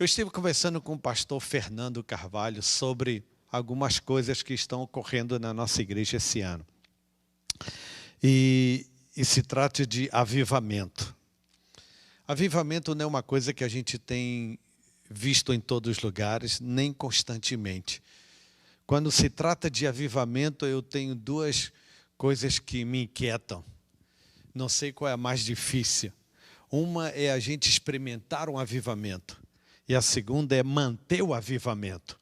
Eu estive conversando com o pastor Fernando Carvalho sobre algumas coisas que estão ocorrendo na nossa igreja esse ano. E se trata de avivamento. Avivamento não é uma coisa que a gente tem visto em todos os lugares, nem constantemente. Quando se trata de avivamento, eu tenho duas coisas que me inquietam. Não sei qual é a mais difícil. Uma é a gente experimentar um avivamento. E a segunda é manter o avivamento.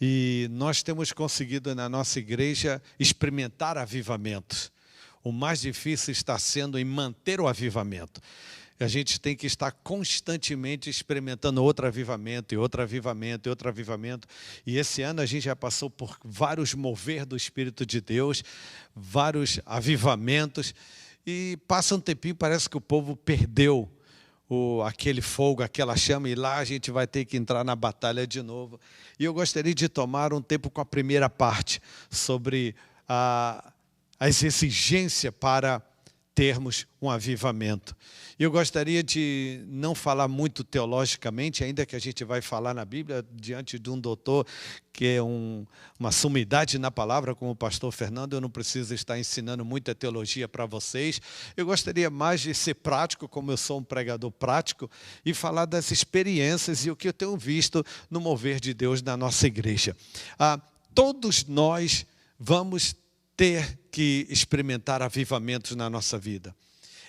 E nós temos conseguido na nossa igreja experimentar avivamentos. O mais difícil está sendo em manter o avivamento. A gente tem que estar constantemente experimentando outro avivamento, e outro avivamento, e outro avivamento. E esse ano a gente já passou por vários mover do Espírito de Deus, vários avivamentos. E passa um tempinho, parece que o povo perdeu aquele fogo, aquela chama, e lá a gente vai ter que entrar na batalha de novo. E eu gostaria de tomar um tempo com a primeira parte, sobre as exigências para termos um avivamento. E eu gostaria de não falar muito teologicamente, ainda que a gente vai falar na Bíblia, diante de um doutor que é uma sumidade na palavra, como o pastor Fernando, eu não preciso estar ensinando muita teologia para vocês. Eu gostaria mais de ser prático, como eu sou um pregador prático, e falar das experiências e o que eu tenho visto no mover de Deus na nossa igreja. Todos nós vamos ter que experimentar avivamentos na nossa vida.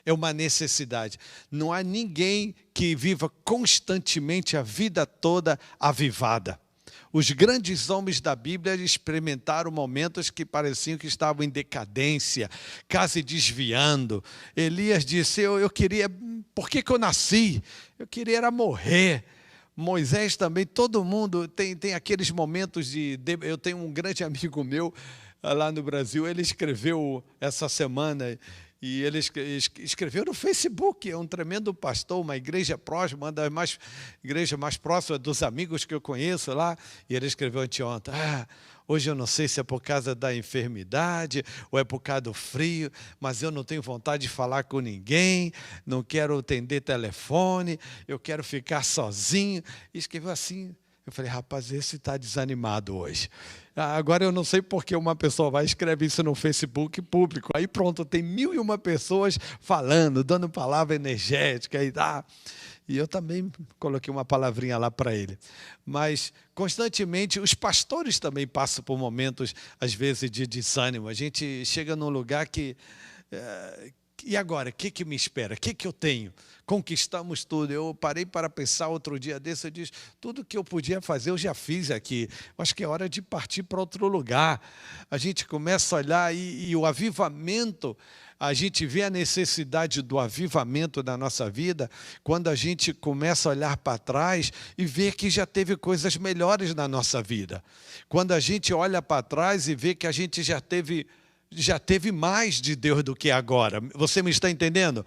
É uma necessidade. Não há ninguém que viva constantemente a vida toda avivada. Os grandes homens da Bíblia experimentaram momentos que pareciam que estavam em decadência, quase desviando. Elias disse, eu queria, por que eu nasci? Eu queria era morrer. Moisés também, todo mundo tem aqueles momentos eu tenho um grande amigo meu, lá no Brasil, ele escreveu essa semana, e ele escreveu no Facebook, é um tremendo pastor, uma igreja próxima, uma das igrejas mais próximas dos amigos que eu conheço lá, e ele escreveu anteontem, hoje eu não sei se é por causa da enfermidade, ou é por causa do frio, mas eu não tenho vontade de falar com ninguém, não quero atender telefone, eu quero ficar sozinho, e escreveu assim. Eu falei, rapaz, esse está desanimado hoje. Agora eu não sei porque uma pessoa vai escrever isso no Facebook público. Aí pronto, tem 1001 pessoas falando, dando palavra energética. E eu também coloquei uma palavrinha lá para ele. Mas, constantemente, os pastores também passam por momentos, às vezes, de desânimo. A gente chega num lugar que... E agora, o que me espera? O que eu tenho? Conquistamos tudo. Eu parei para pensar outro dia desse, eu disse, tudo que eu podia fazer eu já fiz aqui. Acho que é hora de partir para outro lugar. A gente começa a olhar e o avivamento, a gente vê a necessidade do avivamento na nossa vida quando a gente começa a olhar para trás e vê que já teve coisas melhores na nossa vida. Quando a gente olha para trás e vê que a gente já teve mais de Deus do que agora. Você me está entendendo?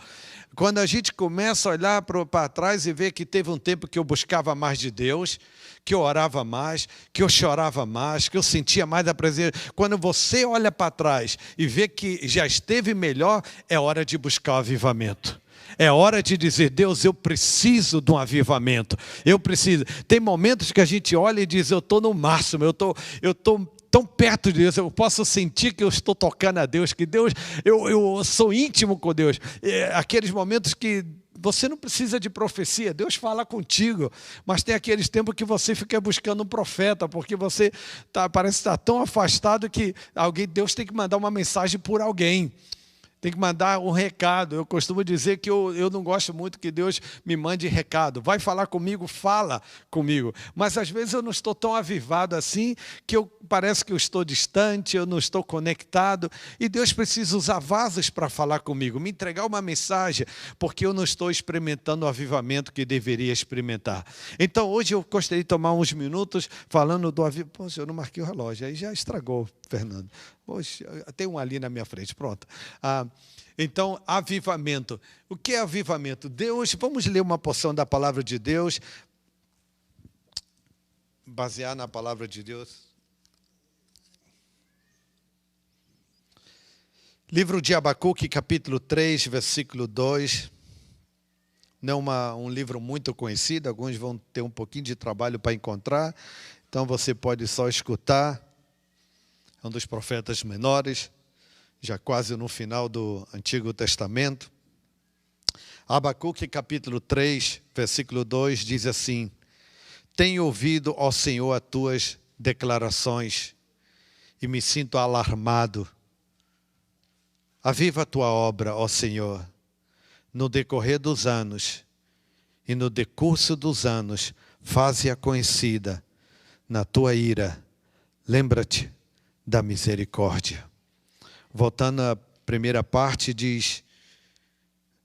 Quando a gente começa a olhar para trás e ver que teve um tempo que eu buscava mais de Deus, que eu orava mais, que eu chorava mais, que eu sentia mais a presença. Quando você olha para trás e vê que já esteve melhor, é hora de buscar o avivamento. É hora de dizer, Deus, eu preciso de um avivamento. Eu preciso. Tem momentos que a gente olha e diz, eu estou no máximo, eu estou tão perto de Deus, eu posso sentir que eu estou tocando a Deus, que Deus, eu sou íntimo com Deus. Aqueles momentos que você não precisa de profecia, Deus fala contigo, mas tem aqueles tempos que você fica buscando um profeta, porque você parece estar tão afastado que Deus tem que mandar uma mensagem por alguém. Tem que mandar um recado. Eu costumo dizer que eu não gosto muito que Deus me mande recado. Vai falar comigo, fala comigo. Mas às vezes eu não estou tão avivado assim, que parece que eu estou distante, eu não estou conectado. E Deus precisa usar vasos para falar comigo, me entregar uma mensagem, porque eu não estou experimentando o avivamento que deveria experimentar. Então hoje eu gostaria de tomar uns minutos falando do avivamento. Poxa, eu não marquei o relógio, aí já estragou, Fernando. Poxa, tem um ali na minha frente, pronto. Então, avivamento. O que é avivamento? Deus, vamos ler uma porção da palavra de Deus, basear na palavra de Deus. Livro de Abacuque, capítulo 3, versículo 2. Não é um livro muito conhecido, alguns vão ter um pouquinho de trabalho para encontrar, então você pode só escutar. É um dos profetas menores, já quase no final do Antigo Testamento. Abacuque capítulo 3, versículo 2, diz assim: tenho ouvido, ó Senhor, as tuas declarações e me sinto alarmado. Aviva a tua obra, ó Senhor, no decorrer dos anos, e no decurso dos anos, faze-a conhecida. Na tua ira, lembra-te da misericórdia. Voltando à primeira parte, diz: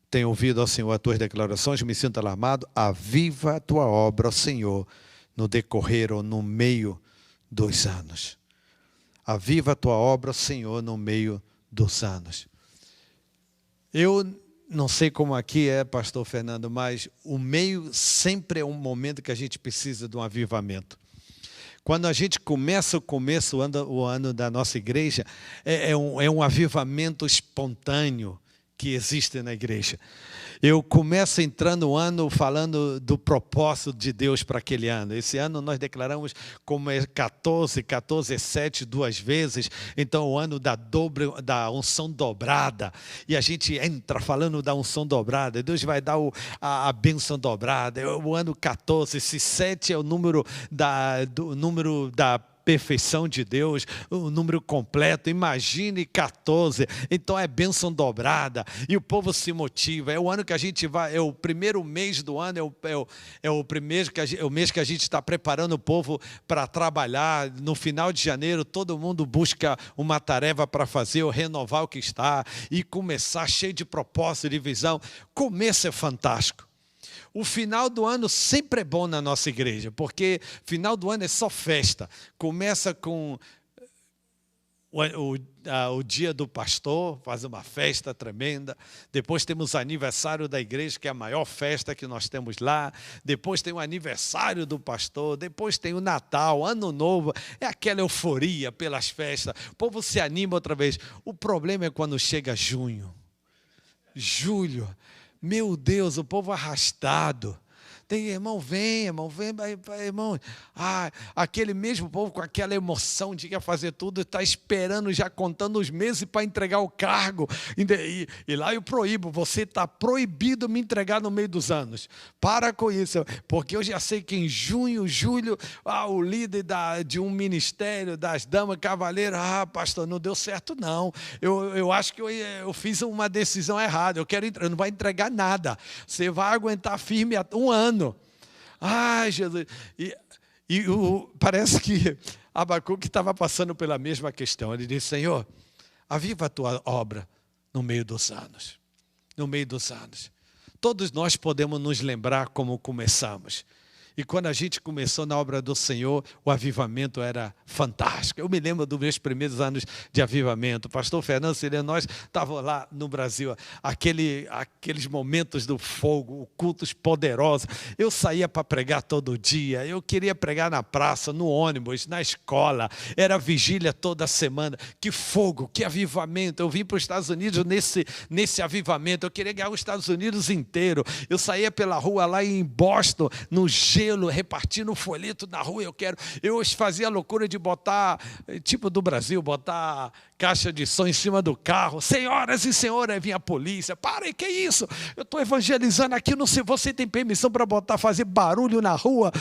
tenho ouvido, ó Senhor, as tuas declarações, me sinto alarmado. Aviva a tua obra, ó Senhor, no decorrer ou no meio dos anos. Aviva a tua obra, ó Senhor, no meio dos anos. Eu não sei como aqui é, pastor Fernando, mas o meio sempre é um momento que a gente precisa de um avivamento. Quando a gente começa o ano da nossa igreja, é um avivamento espontâneo que existe na igreja. Eu começo entrando o ano falando do propósito de Deus para aquele ano. Esse ano nós declaramos como é 14 é 7 duas vezes. Então o ano da unção dobrada. E a gente entra falando da unção dobrada. Deus vai dar a bênção dobrada. O ano 14, esse 7 é o número da perfeição de Deus, o número completo. Imagine 14, então é bênção dobrada e o povo se motiva. É o ano que a gente vai, é o primeiro mês do ano, é o mês que a gente está preparando o povo para trabalhar. No final de janeiro todo mundo busca uma tarefa para fazer, ou renovar o que está e começar cheio de propósito, de visão. Começo é fantástico. O final do ano sempre é bom na nossa igreja, porque final do ano é só festa. Começa com o dia do pastor, faz uma festa tremenda. Depois temos o aniversário da igreja, que é a maior festa que nós temos lá. Depois tem o aniversário do pastor. Depois tem o Natal, Ano Novo. É aquela euforia pelas festas. O povo se anima outra vez. O problema é quando chega junho, julho. Meu Deus, o povo arrastado. Tem irmão, vem, irmão. Aquele mesmo povo com aquela emoção de que ia fazer tudo, está esperando, já contando os meses para entregar o cargo. E lá eu proíbo, você está proibido me entregar no meio dos anos. Para com isso, porque eu já sei que em junho, julho, o líder de um ministério, das damas cavaleiras, pastor, não deu certo não. Eu acho que eu fiz uma decisão errada, eu não vai entregar nada. Você vai aguentar firme um ano. Ai, Jesus. Parece que Abacuque estava passando pela mesma questão. Ele disse: Senhor, aviva a tua obra no meio dos anos. No meio dos anos. Todos nós podemos nos lembrar como começamos. E quando a gente começou na obra do Senhor, o avivamento era fantástico. Eu me lembro dos meus primeiros anos de avivamento. O pastor Fernando Cirene, nós estávamos lá no Brasil, aqueles momentos do fogo, cultos poderosos. Eu saía para pregar todo dia, eu queria pregar na praça, no ônibus, na escola. Era vigília toda semana. Que fogo, que avivamento. Eu vim para os Estados Unidos nesse avivamento. Eu queria ganhar os Estados Unidos inteiro. Eu saía pela rua lá em Boston, no gelo, repartindo folheto na rua. Eu fazia a loucura de botar, tipo do Brasil, botar caixa de som em cima do carro. Senhoras e senhores, vinha a polícia. Parem, que isso? Eu estou evangelizando aqui, não sei, você tem permissão para fazer barulho na rua?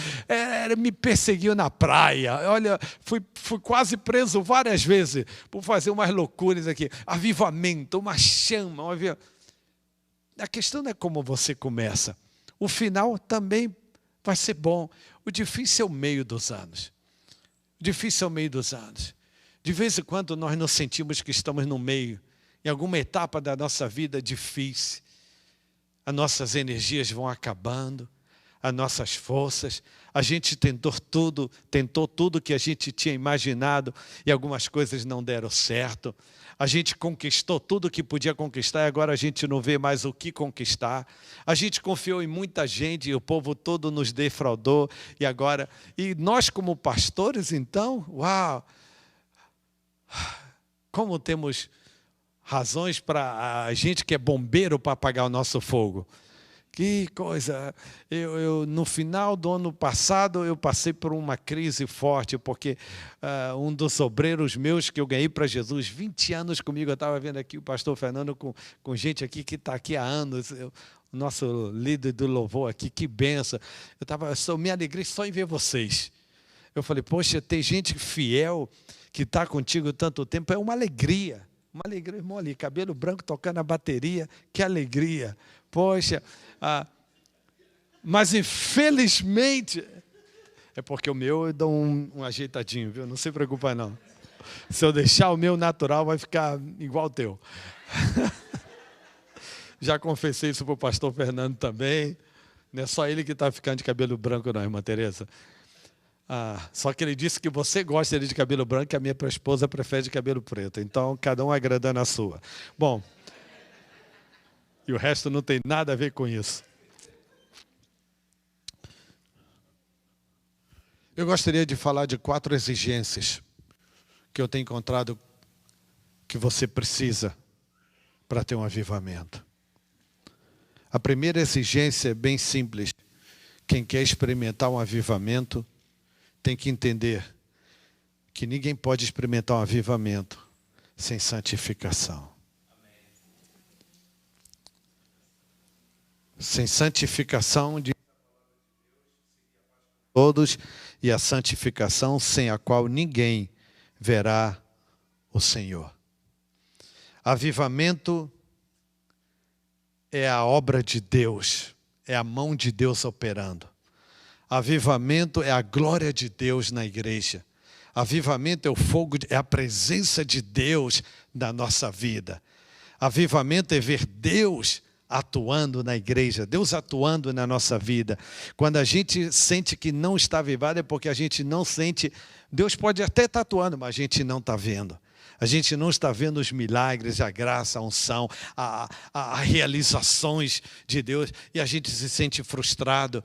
Me perseguiu na praia. Olha, fui quase preso várias vezes por fazer umas loucuras aqui. Avivamento, uma chama. A questão não é como você começa. O final também vai ser bom. O difícil é o meio dos anos. O difícil é o meio dos anos. De vez em quando nós nos sentimos que estamos no meio, em alguma etapa da nossa vida difícil. As nossas energias vão acabando, as nossas forças. A gente tentou tudo que a gente tinha imaginado e algumas coisas não deram certo. A gente conquistou tudo que podia conquistar e agora a gente não vê mais o que conquistar. A gente confiou em muita gente e o povo todo nos defraudou. E nós como pastores, então, uau! Como temos razões para a gente que é bombeiro para apagar o nosso fogo. Que coisa! No final do ano passado, eu passei por uma crise forte, porque um dos obreiros meus que eu ganhei para Jesus, 20 anos comigo, eu estava vendo aqui o pastor Fernando com gente aqui que está aqui há anos, o nosso líder do louvor aqui, que benção. Minha alegria só em ver vocês. Eu falei, poxa, tem gente fiel que está contigo tanto tempo, é uma alegria. Uma alegria, irmão, ali, cabelo branco tocando a bateria, que alegria. Poxa, mas infelizmente, é porque o meu eu dou um ajeitadinho, viu? Não se preocupa não. Se eu deixar o meu natural, vai ficar igual o teu. Já confessei isso para o pastor Fernando também. Não é só ele que está ficando de cabelo branco não, irmã Tereza. Só que ele disse que você gosta dele de cabelo branco e a minha esposa prefere de cabelo preto. Então, cada um agradando a sua. Bom, e o resto não tem nada a ver com isso. Eu gostaria de falar de 4 exigências que eu tenho encontrado que você precisa para ter um avivamento. A primeira exigência é bem simples. Quem quer experimentar um avivamento tem que entender que ninguém pode experimentar um avivamento sem santificação. Sem santificação de todos, e a santificação sem a qual ninguém verá o Senhor. Avivamento é a obra de Deus, é a mão de Deus operando. Avivamento é a glória de Deus na igreja. Avivamento é o fogo, é a presença de Deus na nossa vida. Avivamento é ver Deus atuando na igreja, Deus atuando na nossa vida. Quando a gente sente que não está avivado, é porque a gente não sente. Deus pode até estar atuando, mas a gente não está vendo. A gente não está vendo os milagres, a graça, a unção, as realizações de Deus, e a gente se sente frustrado.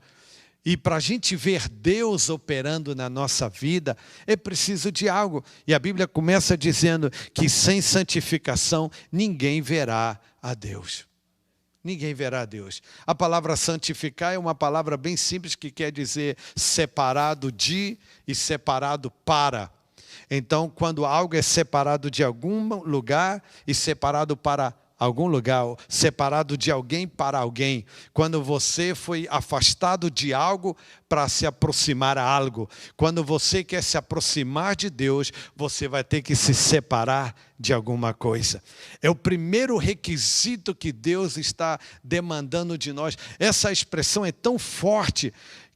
E para a gente ver Deus operando na nossa vida, é preciso de algo. E a Bíblia começa dizendo que sem santificação ninguém verá a Deus. Ninguém verá a Deus. A palavra santificar é uma palavra bem simples que quer dizer separado de e separado para. Então, quando algo é separado de algum lugar e separado para algum lugar, separado de alguém para alguém. Quando você foi afastado de algo para se aproximar a algo. Quando você quer se aproximar de Deus, você vai ter que se separar de alguma coisa. É o primeiro requisito que Deus está demandando de nós. Essa expressão é tão forte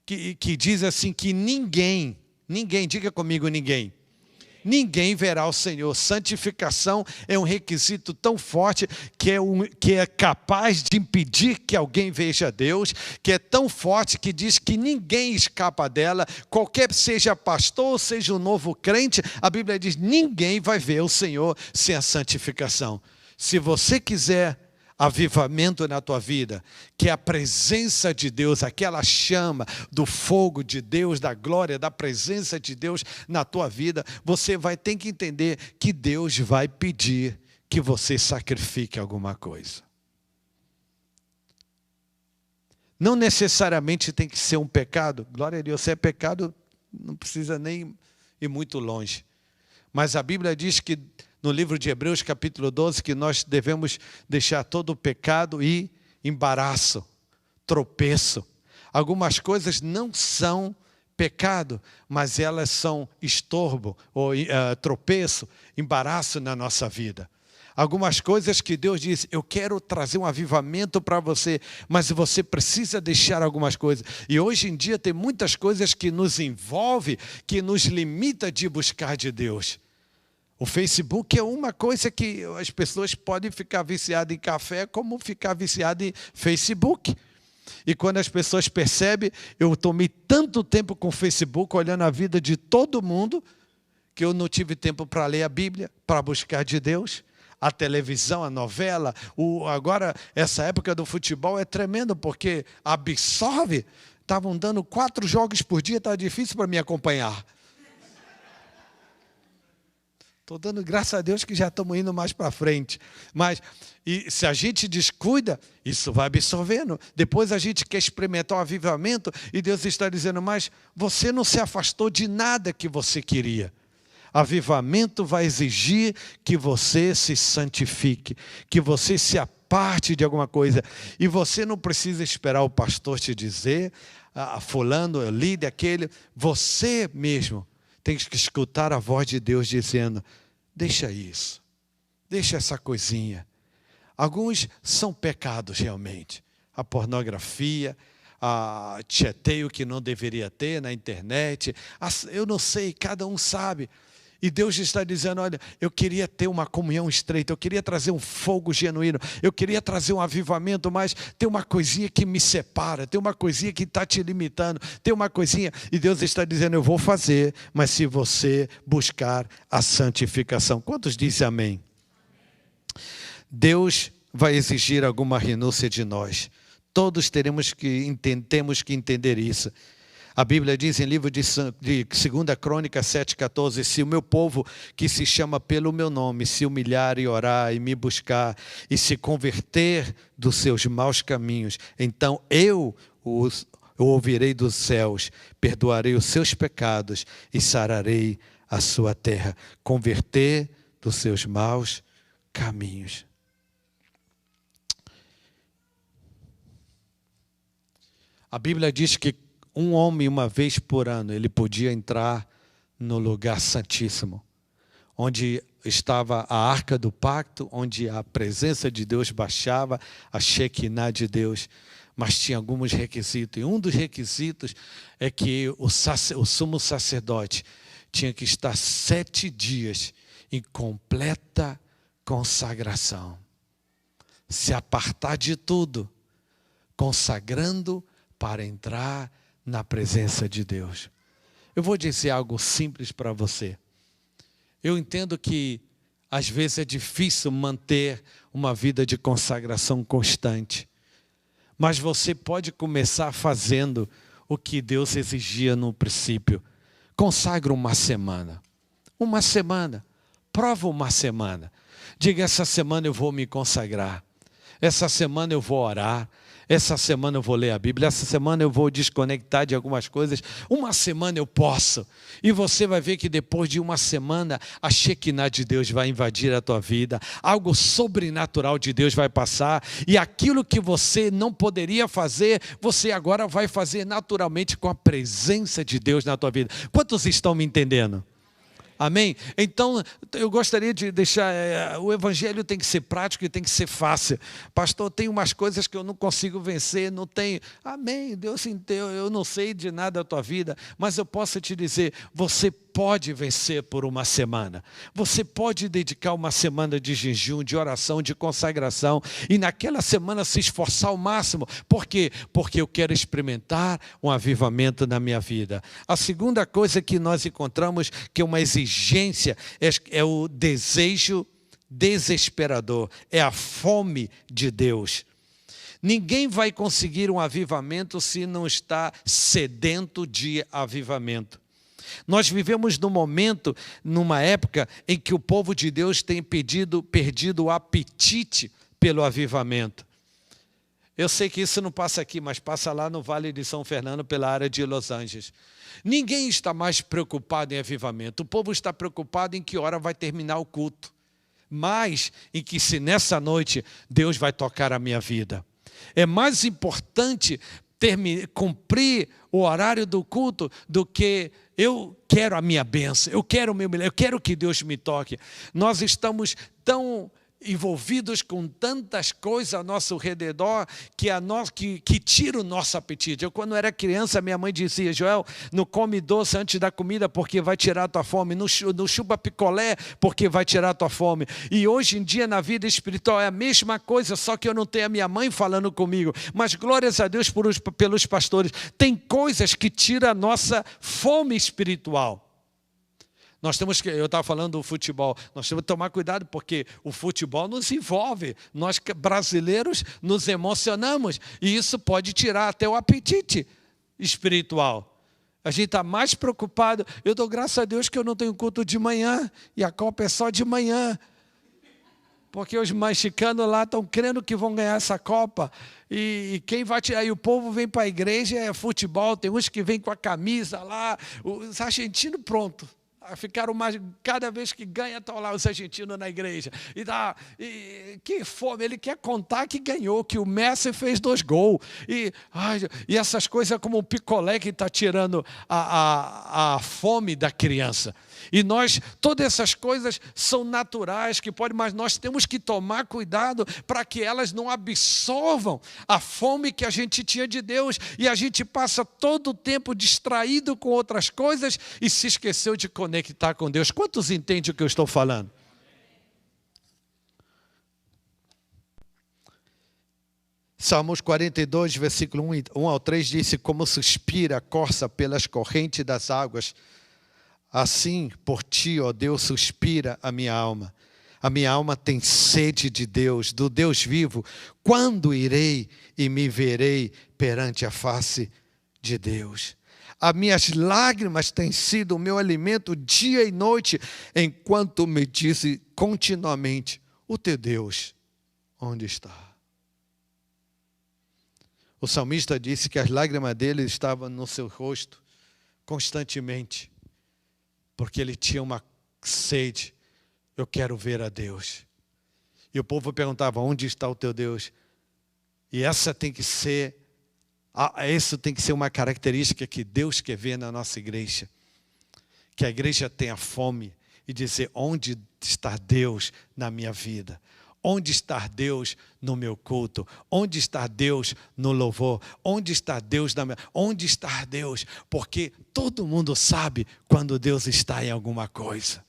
que diz assim que ninguém, diga comigo ninguém verá o Senhor. Santificação é um requisito tão forte que é capaz de impedir que alguém veja Deus, que é tão forte que diz que ninguém escapa dela, qualquer seja pastor ou seja um novo crente, a Bíblia diz, ninguém vai ver o Senhor sem a santificação. Se você quiser avivamento na tua vida, que é a presença de Deus, aquela chama do fogo de Deus, da glória, da presença de Deus na tua vida, você vai ter que entender que Deus vai pedir que você sacrifique alguma coisa. Não necessariamente tem que ser um pecado, glória a Deus, se é pecado, não precisa nem ir muito longe. Mas a Bíblia diz que no livro de Hebreus, capítulo 12, que nós devemos deixar todo o pecado e embaraço, tropeço. Algumas coisas não são pecado, mas elas são estorbo, ou tropeço, embaraço na nossa vida. Algumas coisas que Deus diz, eu quero trazer um avivamento para você, mas você precisa deixar algumas coisas. E hoje em dia tem muitas coisas que nos envolvem, que nos limita de buscar de Deus. O Facebook é uma coisa que as pessoas podem ficar viciadas em café, como ficar viciadas em Facebook. E quando as pessoas percebem, eu tomei tanto tempo com o Facebook, olhando a vida de todo mundo, que eu não tive tempo para ler a Bíblia, para buscar de Deus. A televisão, a novela, agora essa época do futebol é tremendo, porque absorve. Estavam dando 4 jogos por dia, estava difícil para me acompanhar. Estou dando graças a Deus que já estamos indo mais para frente. Mas e se a gente descuida, isso vai absorvendo. Depois a gente quer experimentar o avivamento e Deus está dizendo, mas você não se afastou de nada que você queria. Avivamento vai exigir que você se santifique, que você se aparte de alguma coisa. E você não precisa esperar o pastor te dizer, fulano, líder, aquele. Você mesmo tem que escutar a voz de Deus dizendo, deixa isso, deixa essa coisinha. Alguns são pecados realmente. A pornografia, a chateio que não deveria ter na internet. Eu não sei, cada um sabe. E Deus está dizendo, olha, eu queria ter uma comunhão estreita, eu queria trazer um fogo genuíno, eu queria trazer um avivamento, mas tem uma coisinha que me separa, tem uma coisinha que está te limitando, tem uma coisinha, e Deus está dizendo, eu vou fazer, mas se você buscar a santificação. Quantos dizem amém? Deus vai exigir alguma renúncia de nós. Todos temos que entender isso. A Bíblia diz em livro de 2 Crônicas 7,14, se o meu povo que se chama pelo meu nome se humilhar e orar e me buscar e se converter dos seus maus caminhos, então eu ouvirei dos céus, perdoarei os seus pecados e sararei a sua terra. Converter dos seus maus caminhos. A Bíblia diz que um homem, uma vez por ano, ele podia entrar no lugar santíssimo, onde estava a arca do pacto, onde a presença de Deus baixava, a Shekinah de Deus, mas tinha alguns requisitos. E um dos requisitos é que o sumo sacerdote tinha que estar 7 dias em completa consagração, se apartar de tudo, consagrando para entrar na presença de Deus. Eu vou dizer algo simples para você. Eu entendo que às vezes é difícil manter uma vida de consagração constante, mas você pode começar fazendo o que Deus exigia no princípio. Consagra uma semana. Uma semana. Prova uma semana. Diga, essa semana eu vou me consagrar. Essa semana eu vou orar. Essa semana eu vou ler a Bíblia, essa semana eu vou desconectar de algumas coisas, uma semana eu posso. E você vai ver que depois de uma semana, a Shekinah de Deus vai invadir a tua vida, algo sobrenatural de Deus vai passar, e aquilo que você não poderia fazer, você agora vai fazer naturalmente com a presença de Deus na tua vida. Quantos estão me entendendo? Amém? Então, eu gostaria de deixar, o evangelho tem que ser prático e tem que ser fácil. Pastor, tem umas coisas que eu não consigo vencer, não tenho. Amém, Deus, eu não sei de nada da tua vida, mas eu posso te dizer, você pode vencer por uma semana. Você pode dedicar uma semana de jejum, de oração, de consagração, e naquela semana se esforçar ao máximo. Por quê? Porque eu quero experimentar um avivamento na minha vida. A segunda coisa que nós encontramos, que é uma exigência, é o desejo desesperador, é a fome de Deus. Ninguém vai conseguir um avivamento se não está sedento de avivamento. Nós vivemos numa época em que o povo de Deus tem perdido o apetite pelo avivamento. Eu sei que isso não passa aqui, mas passa lá no Vale de São Fernando, pela área de Los Angeles. Ninguém está mais preocupado em avivamento. O povo está preocupado em que hora vai terminar o culto. Mas em que se nessa noite Deus vai tocar a minha vida. É mais importante cumprir o horário do culto do que eu quero a minha bênção, eu quero o meu milagre, eu quero que Deus me toque. Nós estamos tão envolvidos com tantas coisas ao nosso redor que tira o nosso apetite. Eu, quando era criança, minha mãe dizia, Joel, não come doce antes da comida porque vai tirar a tua fome, não chupa picolé porque vai tirar a tua fome. E hoje em dia na vida espiritual é a mesma coisa, só que eu não tenho a minha mãe falando comigo, mas glórias a Deus pelos pastores. Tem coisas que tiram a nossa fome espiritual. Eu estava falando do futebol, nós temos que tomar cuidado porque o futebol nos envolve, nós brasileiros nos emocionamos e isso pode tirar até o apetite espiritual. A gente está mais preocupado. Eu dou graças a Deus que eu não tenho culto de manhã, e a Copa é só de manhã. Porque os mexicanos lá estão crendo que vão ganhar essa Copa. E quem vai tirar? Aí o povo vem para a igreja, é futebol, tem uns que vêm com a camisa lá. Os argentinos, pronto. Ficaram mais, cada vez que ganha, estão lá os argentinos na igreja. Que fome, ele quer contar que ganhou, que o Messi fez 2 gols. E essas coisas como o picolé que está tirando a fome da criança. E todas essas coisas são naturais, mas nós temos que tomar cuidado para que elas não absorvam a fome que a gente tinha de Deus. E a gente passa todo o tempo distraído com outras coisas e se esqueceu de conectar com Deus. Quantos entendem o que eu estou falando? Salmos 42, versículo 1 ao 3 diz: como suspira a corça pelas correntes das águas, assim por ti, ó Deus, suspira a minha alma. A minha alma tem sede de Deus, do Deus vivo. Quando irei e me verei perante a face de Deus? As minhas lágrimas têm sido o meu alimento dia e noite, enquanto me disse continuamente: o teu Deus, onde está? O salmista disse que as lágrimas dele estavam no seu rosto constantemente, porque ele tinha uma sede. Eu quero ver a Deus. E o povo perguntava: onde está o teu Deus? E isso tem que ser uma característica que Deus quer ver na nossa igreja. Que a igreja tenha fome e dizer: onde está Deus na minha vida? Onde está Deus no meu culto? Onde está Deus no louvor? Onde está Deus onde está Deus? Porque todo mundo sabe quando Deus está em alguma coisa.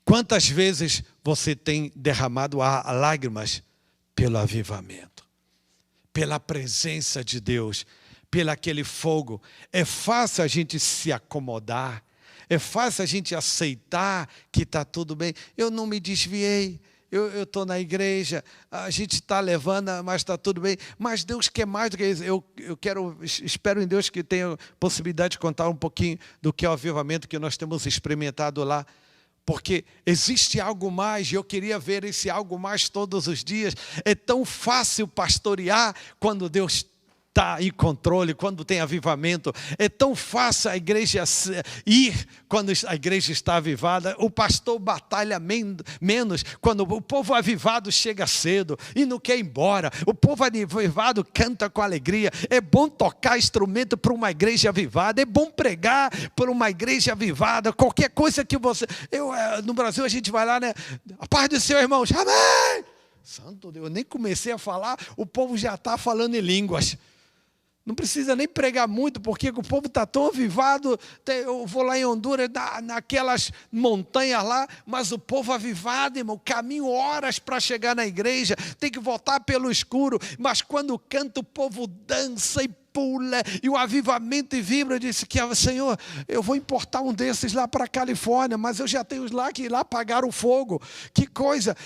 Quantas vezes você tem derramado lágrimas pelo avivamento, pela presença de Deus, pelo aquele fogo? É fácil a gente se acomodar. É fácil a gente aceitar que está tudo bem. Eu não me desviei, eu estou na igreja, a gente está levando, mas está tudo bem. Mas Deus quer mais do que isso. Eu espero em Deus que tenha possibilidade de contar um pouquinho do que é o avivamento que nós temos experimentado lá. Porque existe algo mais, e eu queria ver esse algo mais todos os dias. É tão fácil pastorear quando Deus está em controle, quando tem avivamento. É tão fácil a igreja ir quando a igreja está avivada. O pastor batalha menos quando o povo avivado chega cedo e não quer ir embora. O povo avivado canta com alegria. É bom tocar instrumento para uma igreja avivada. É bom pregar para uma igreja avivada. Qualquer coisa que você... no Brasil a gente vai lá, né? A paz do Senhor, irmãos. Amém! Santo Deus, eu nem comecei a falar, o povo já está falando em línguas. Não precisa nem pregar muito, porque o povo está tão avivado. Eu vou lá em Honduras, naquelas montanhas lá, mas o povo avivado, irmão, caminho horas para chegar na igreja, tem que voltar pelo escuro, mas quando canta o povo dança e pula, e o avivamento e vibra. Eu disse que, Senhor, eu vou importar um desses lá para a Califórnia, mas eu já tenho os lá que lá apagaram o fogo. Que coisa,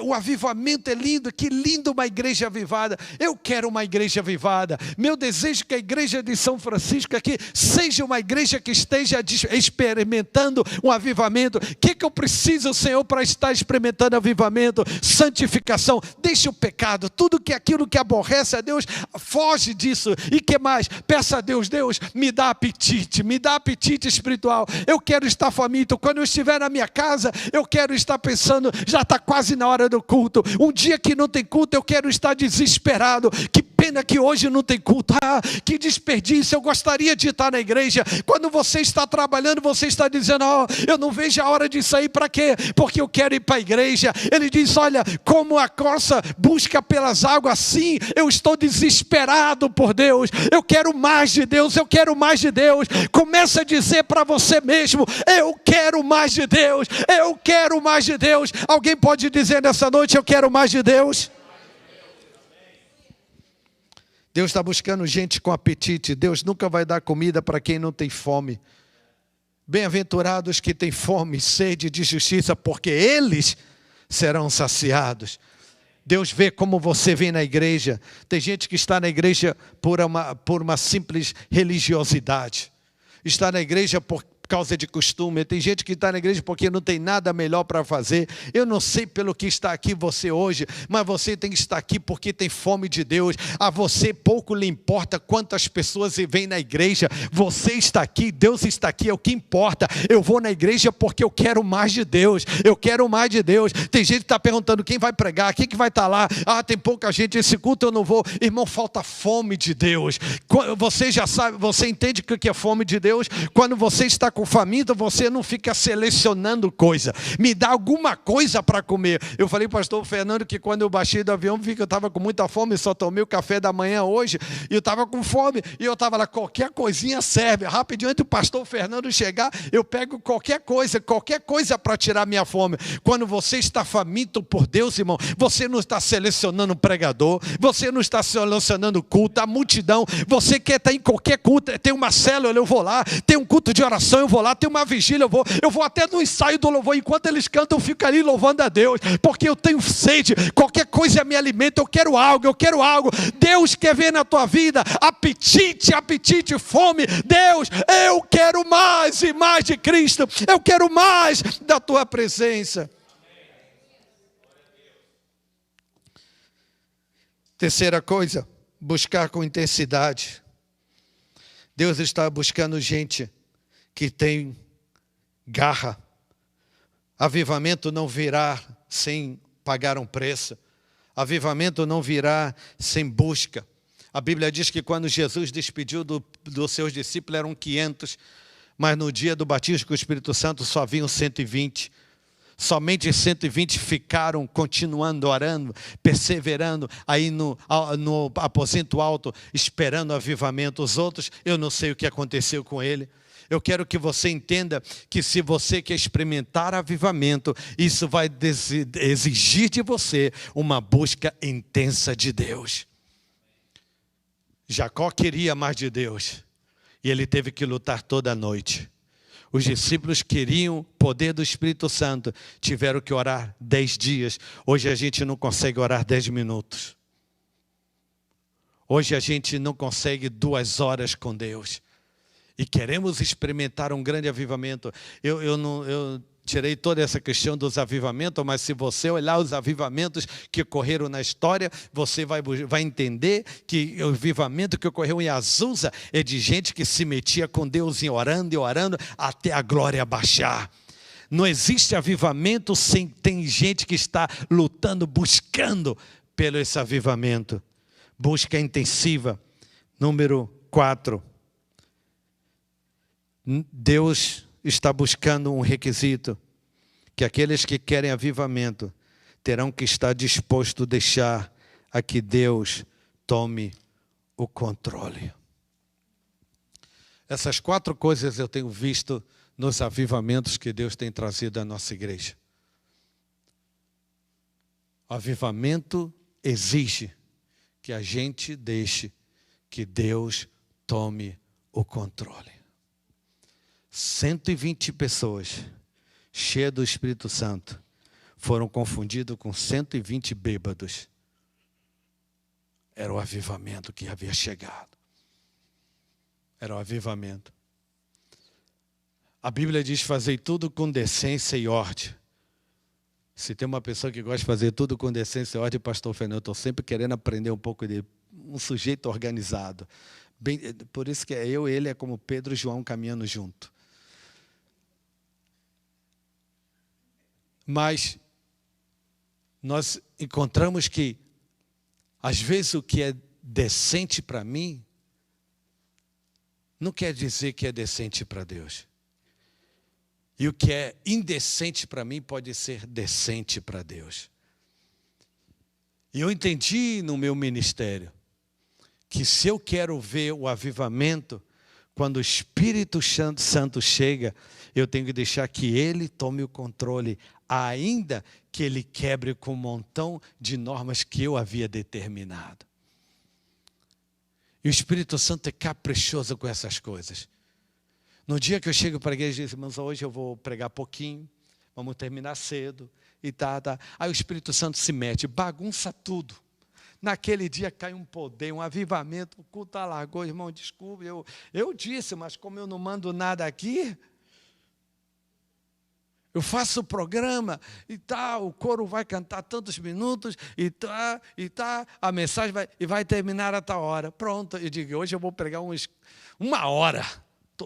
o avivamento é lindo, que lindo uma igreja avivada. Eu quero uma igreja avivada. Meu desejo é que a igreja de São Francisco aqui seja uma igreja que esteja experimentando um avivamento. O que eu preciso, Senhor, para estar experimentando avivamento? Santificação. Deixe o pecado, tudo que aquilo que aborrece a Deus, foge disso. E que mais? Peça a Deus: Deus, me dá apetite espiritual. Eu quero estar faminto. Quando eu estiver na minha casa, eu quero estar pensando, já está quase na hora do culto. Um dia que não tem culto, eu quero estar desesperado. Que pena que hoje não tem culto. Que desperdício, eu gostaria de estar na igreja. Quando você está trabalhando, você está dizendo: eu não vejo a hora de sair. Para quê? Porque eu quero ir para a igreja. Ele diz: olha, como a corça busca pelas águas, assim eu estou desesperado por Deus. Eu quero mais de Deus, eu quero mais de Deus. Começa a dizer para você mesmo: eu quero mais de Deus, eu quero mais de Deus. Alguém pode dizer nessa noite: eu quero mais de Deus? Deus está buscando gente com apetite. Deus nunca vai dar comida para quem não tem fome. Bem-aventurados que têm fome e sede de justiça, porque eles serão saciados. Deus vê como você vem na igreja. Tem gente que está na igreja por uma simples religiosidade. Está na igreja por causa de costume. Tem gente que está na igreja porque não tem nada melhor para fazer. Eu não sei pelo que está aqui você hoje, mas você tem que estar aqui porque tem fome de Deus. A você pouco lhe importa quantas pessoas vêm na igreja. Você está aqui, Deus está aqui, é o que importa. Eu vou na igreja porque eu quero mais de Deus. Eu quero mais de Deus. Tem gente que está perguntando quem vai pregar, quem que vai estar lá. Ah, tem pouca gente, esse culto eu não vou. Irmão, falta fome de Deus. Você já sabe, você entende o que é fome de Deus? Quando você está com faminto, você não fica selecionando coisa. Me dá alguma coisa para comer. Eu falei para o pastor Fernando que quando eu baixei do avião, vi que eu estava com muita fome, só tomei o café da manhã hoje, e eu estava com fome, e eu estava lá, qualquer coisinha serve. Rapidinho, antes do pastor Fernando chegar, eu pego qualquer coisa para tirar minha fome. Quando você está faminto por Deus, irmão, você não está selecionando pregador, você não está selecionando culto, a multidão, você quer estar em qualquer culto, tem uma célula, eu vou lá, tem um culto de oração, eu vou lá, tem uma vigília, eu vou até no ensaio do louvor, enquanto eles cantam, eu fico ali louvando a Deus, porque eu tenho sede, qualquer coisa me alimenta, eu quero algo, Deus quer ver na tua vida, apetite, fome, Deus, eu quero mais e mais de Cristo, eu quero mais da tua presença. Terceira coisa, buscar com intensidade. Deus está buscando gente que tem garra. Avivamento não virá sem pagar um preço. Avivamento não virá sem busca. A Bíblia diz que quando Jesus despediu dos seus discípulos eram 500, mas no dia do batismo com o Espírito Santo só haviam 120. Somente 120 ficaram continuando orando, perseverando aí no aposento alto, esperando o avivamento. Os outros, eu não sei o que aconteceu com ele. Eu quero que você entenda que se você quer experimentar avivamento, isso vai exigir de você uma busca intensa de Deus. Jacó queria mais de Deus e ele teve que lutar toda a noite. Os discípulos queriam o poder do Espírito Santo, tiveram que orar 10 dias. Hoje a gente não consegue orar 10 minutos. Hoje a gente não consegue 2 horas com Deus. E queremos experimentar um grande avivamento. Eu tirei toda essa questão dos avivamentos, mas se você olhar os avivamentos que ocorreram na história, você vai entender que o avivamento que ocorreu em Azusa é de gente que se metia com Deus e orando até a glória baixar. Não existe avivamento sem tem gente que está lutando, buscando pelo esse avivamento. Busca intensiva. Número 4. Deus está buscando um requisito, que aqueles que querem avivamento terão que estar dispostos a deixar a que Deus tome o controle. Essas 4 coisas eu tenho visto nos avivamentos que Deus tem trazido à nossa igreja. O avivamento exige que a gente deixe que Deus tome o controle. 120 pessoas cheias do Espírito Santo foram confundidas com 120 bêbados. Era o avivamento que havia chegado. Era o avivamento. A Bíblia diz: fazei tudo com decência e ordem. Se tem uma pessoa que gosta de fazer tudo com decência e ordem, pastor Fernando, eu estou sempre querendo aprender um pouco dele. Um sujeito organizado. Por isso que ele é como Pedro e João caminhando junto. Mas nós encontramos que, às vezes, o que é decente para mim, não quer dizer que é decente para Deus. E o que é indecente para mim pode ser decente para Deus. E eu entendi no meu ministério que se eu quero ver o avivamento, quando o Espírito Santo chega, eu tenho que deixar que Ele tome o controle, ainda que Ele quebre com um montão de normas que eu havia determinado. E o Espírito Santo é caprichoso com essas coisas. No dia que eu chego para a igreja e digo: irmãos, hoje eu vou pregar pouquinho, vamos terminar cedo. E tá. Aí o Espírito Santo se mete, bagunça tudo. Naquele dia cai um poder, um avivamento, o culto alargou, irmão, desculpe, eu disse, mas como eu não mando nada aqui, eu faço o programa e o coro vai cantar tantos minutos a mensagem vai terminar a tal hora. Pronto, eu digo, hoje eu vou pregar uma hora.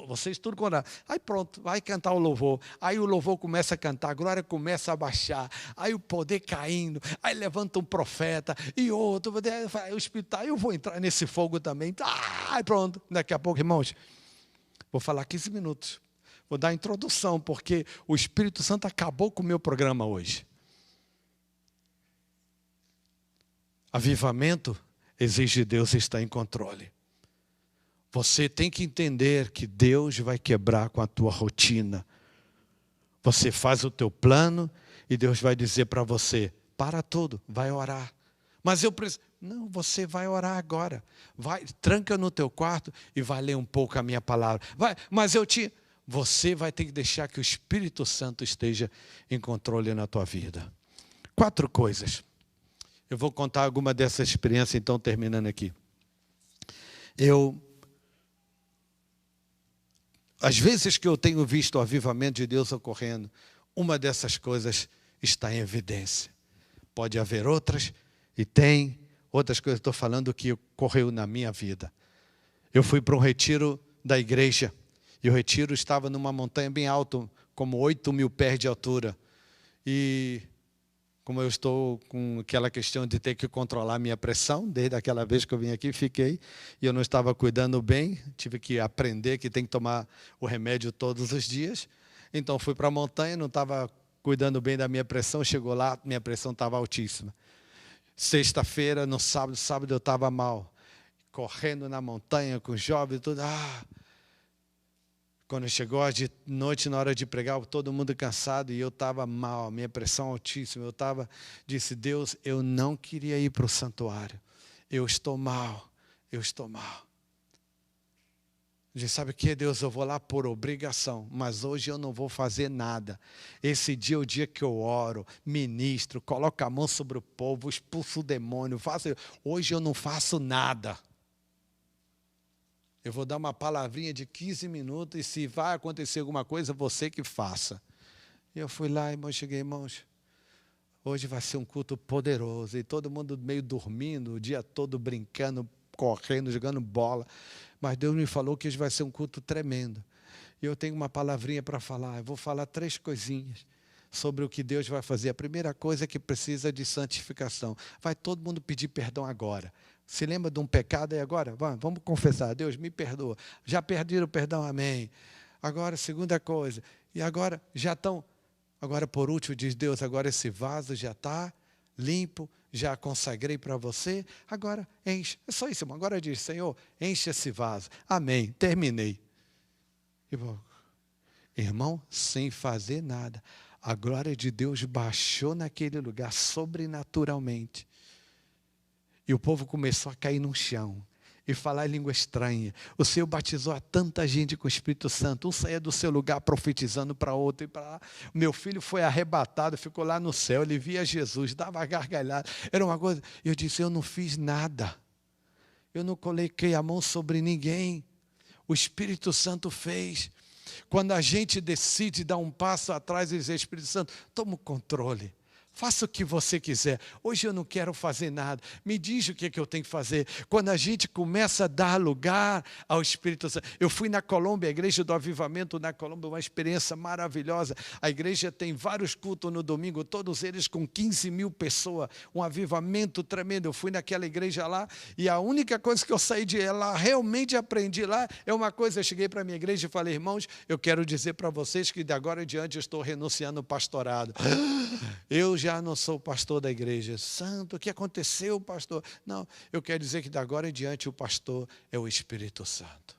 Vocês tudo quando. Aí pronto, vai cantar o louvor. Aí o louvor começa a cantar, a glória começa a baixar. Aí o poder caindo. Aí levanta um profeta e outro. O Espírito, eu vou entrar nesse fogo também. Aí pronto, daqui a pouco, irmãos, vou falar 15 minutos. Vou dar a introdução, porque o Espírito Santo acabou com o meu programa hoje. Avivamento exige Deus estar em controle. Você tem que entender que Deus vai quebrar com a tua rotina. Você faz o teu plano e Deus vai dizer para você, para tudo, vai orar. Mas eu preciso... Não, você vai orar agora. Vai, tranca no teu quarto e vai ler um pouco a minha palavra. Você vai ter que deixar que o Espírito Santo esteja em controle na tua vida. 4 coisas. Eu vou contar alguma dessas experiências, então, terminando aqui. Às vezes que eu tenho visto o avivamento de Deus ocorrendo, uma dessas coisas está em evidência. Pode haver outras, e tem outras coisas, estou falando que ocorreu na minha vida. Eu fui para um retiro da igreja, e o retiro estava numa montanha bem alta, como 8.000 pés de altura. E como eu estou com aquela questão de ter que controlar a minha pressão, desde aquela vez que eu vim aqui, fiquei, e eu não estava cuidando bem, tive que aprender que tem que tomar o remédio todos os dias. Então fui para a montanha, não estava cuidando bem da minha pressão, chegou lá, minha pressão estava altíssima. Sexta-feira, no sábado eu estava mal, correndo na montanha com os jovens, tudo. Quando chegou de noite, na hora de pregar, todo mundo cansado e eu estava mal, minha pressão altíssima. Disse, Deus, eu não queria ir para o santuário. Eu estou mal. Disse, sabe o que, Deus? Eu vou lá por obrigação, mas hoje eu não vou fazer nada. Esse dia é o dia que eu oro, ministro, coloco a mão sobre o povo, expulso o demônio. Hoje eu não faço nada. Eu vou dar uma palavrinha de 15 minutos e se vai acontecer alguma coisa, você que faça. E eu fui lá, irmãos, cheguei, irmãos, hoje vai ser um culto poderoso. E todo mundo meio dormindo, o dia todo brincando, correndo, jogando bola. Mas Deus me falou que hoje vai ser um culto tremendo. E eu tenho uma palavrinha para falar. Eu vou falar 3 coisinhas sobre o que Deus vai fazer. A primeira coisa é que precisa de santificação. Vai todo mundo pedir perdão agora. Se lembra de um pecado aí agora? Vamos confessar. Deus, me perdoa. Já perderam o perdão, amém. Agora, segunda coisa. E agora, já estão... Agora, por último, diz Deus, agora esse vaso já está limpo, já consagrei para você. Agora, enche. É só isso, irmão. Agora diz, Senhor, enche esse vaso. Amém. Terminei. Irmão, sem fazer nada. A glória de Deus baixou naquele lugar sobrenaturalmente. E o povo começou a cair no chão e falar em língua estranha. O Senhor batizou a tanta gente com o Espírito Santo. Um saía do seu lugar profetizando para outro e para lá. Meu filho foi arrebatado, ficou lá no céu. Ele via Jesus, dava gargalhada. Era uma coisa... Eu disse, eu não fiz nada. Eu não coloquei a mão sobre ninguém. O Espírito Santo fez. Quando a gente decide dar um passo atrás e dizer, Espírito Santo, toma o controle. Faça o que você quiser. Hoje eu não quero fazer nada. Me diz o que eu tenho que fazer. Quando a gente começa a dar lugar ao Espírito Santo. Eu fui na Colômbia, a igreja do avivamento na Colômbia, uma experiência maravilhosa. A igreja tem vários cultos no domingo, todos eles com 15.000 pessoas. Um avivamento tremendo. Eu fui naquela igreja lá e a única coisa que eu saí de lá, realmente aprendi lá, é uma coisa. Eu cheguei para a minha igreja e falei, irmãos, eu quero dizer para vocês que de agora em diante eu estou renunciando ao pastorado. Eu já não sou pastor da igreja. Santo, o que aconteceu, pastor? Não, eu quero dizer que de agora em diante o pastor é o Espírito Santo.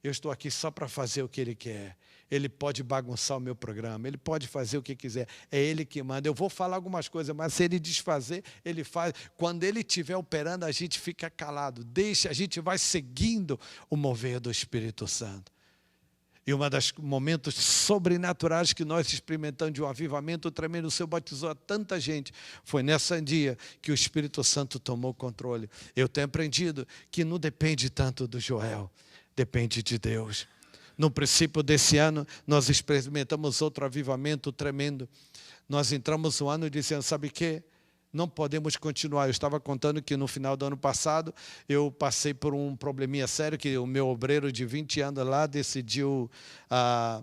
Eu estou aqui só para fazer o que Ele quer. Ele pode bagunçar o meu programa, Ele pode fazer o que quiser. É Ele que manda. Eu vou falar algumas coisas, mas se Ele desfazer, Ele faz. Quando Ele estiver operando, a gente fica calado. Deixa, a gente vai seguindo o mover do Espírito Santo. E um dos momentos sobrenaturais que nós experimentamos de um avivamento tremendo, o Senhor batizou a tanta gente. Foi nesse dia que o Espírito Santo tomou o controle. Eu tenho aprendido que não depende tanto do Joel, depende de Deus. No princípio desse ano, nós experimentamos outro avivamento tremendo. Nós entramos no ano dizendo, sabe o quê? Não podemos continuar. Eu estava contando que no final do ano passado, eu passei por um probleminha sério, que o meu obreiro de 20 anos lá decidiu,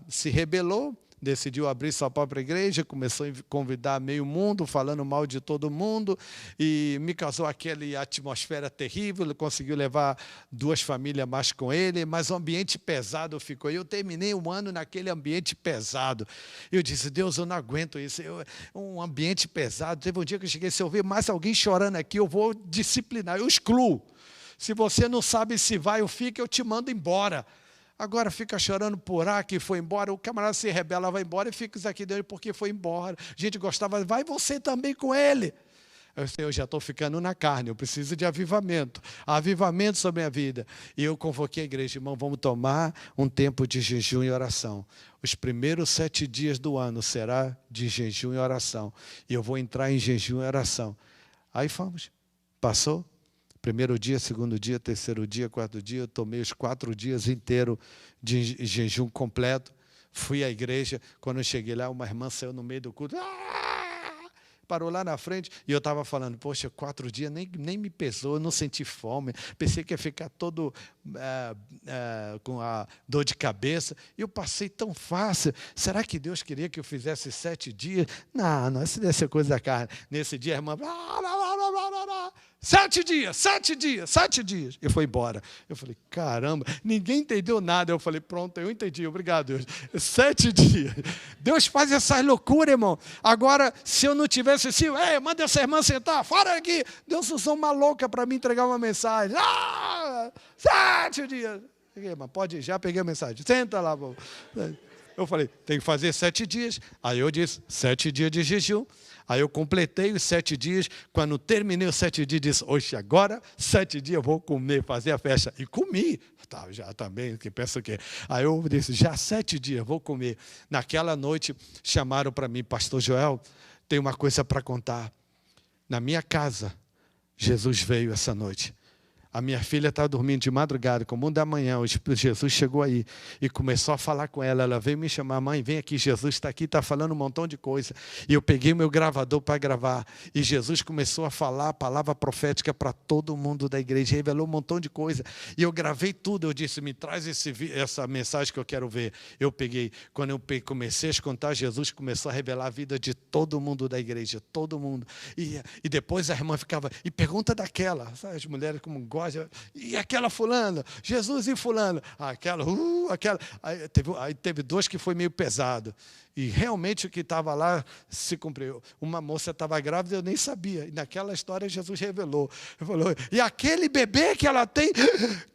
se rebelou, decidiu abrir sua própria igreja, começou a convidar meio mundo, falando mal de todo mundo, e me causou aquela atmosfera terrível. Ele conseguiu levar 2 famílias mais com ele, mas o ambiente pesado ficou. Eu terminei um ano naquele ambiente pesado. Eu disse, Deus, eu não aguento isso. Um ambiente pesado. Teve um dia que eu cheguei, se eu ver mais alguém chorando aqui, eu vou disciplinar, eu excluo. Se você não sabe se vai ou fica, eu te mando embora. Agora fica chorando por que foi embora, o camarada se rebela, vai embora e fica aqui dentro porque foi embora. A gente gostava, vai você também com ele. Eu já estou ficando na carne, eu preciso de avivamento. Avivamento sobre a minha vida. E eu convoquei a igreja, irmão, vamos tomar um tempo de jejum e oração. Os primeiros 7 dias do ano será de jejum e oração. E eu vou entrar em jejum e oração. Aí fomos. Passou. Primeiro dia, segundo dia, terceiro dia, quarto dia, eu tomei os 4 dias inteiros de jejum completo. Fui à igreja, quando eu cheguei lá, uma irmã saiu no meio do culto, parou lá na frente, e eu estava falando, poxa, 4 dias nem me pesou, eu não senti fome, pensei que ia ficar todo com a dor de cabeça, e eu passei tão fácil. Será que Deus queria que eu fizesse 7 dias? Não, isso deve ser coisa da carne. Nesse dia a irmã, 7 dias, 7 dias, 7 dias. E foi embora. Eu falei, caramba, ninguém entendeu nada. Eu falei, pronto, eu entendi, obrigado, Deus. 7 dias. Deus faz essas loucuras, irmão. Agora, se eu não tivesse assim, manda essa irmã sentar, fora aqui. Deus usou uma louca para me entregar uma mensagem. 7 dias. Irmã, pode ir, já peguei a mensagem. Senta lá. Eu falei, tem que fazer 7 dias. Aí eu disse, 7 dias de jejum. Aí eu completei os 7 dias. Quando terminei os 7 dias, disse, oxe, agora 7 dias eu vou comer, fazer a festa. E comi. Já também, que pensa o quê? Aí eu disse, já 7 dias, vou comer. Naquela noite, chamaram para mim, pastor Joel, tem uma coisa para contar. Na minha casa, Jesus veio essa noite. A minha filha estava dormindo de madrugada, como 1 da manhã, Jesus chegou aí e começou a falar com ela. Ela veio me chamar, mãe, vem aqui, Jesus está aqui, está falando um montão de coisa. E eu peguei meu gravador para gravar. E Jesus começou a falar a palavra profética para todo mundo da igreja, revelou um montão de coisa. E eu gravei tudo, eu disse, me traz essa mensagem que eu quero ver. Eu peguei, quando eu comecei a contar, Jesus começou a revelar a vida de todo mundo da igreja, todo mundo. E depois a irmã ficava, e pergunta daquela, sabe, as mulheres como gostam, e aquela fulana, Jesus e fulana, aquela. Aí teve 2 que foi meio pesado. E realmente o que estava lá se cumpriu. Uma moça estava grávida, eu nem sabia. E naquela história Jesus revelou. Ele falou, e aquele bebê que ela tem,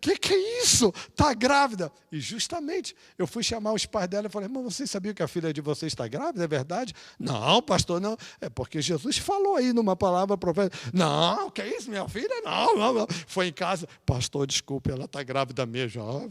que é isso? Está grávida. E justamente, eu fui chamar os pais dela e falei, irmão, vocês sabiam que a filha de vocês está grávida? É verdade? Não, pastor, não. É porque Jesus falou aí numa palavra profética. Não, que é isso, minha filha? Não. Foi em casa. Pastor, desculpe, ela está grávida mesmo.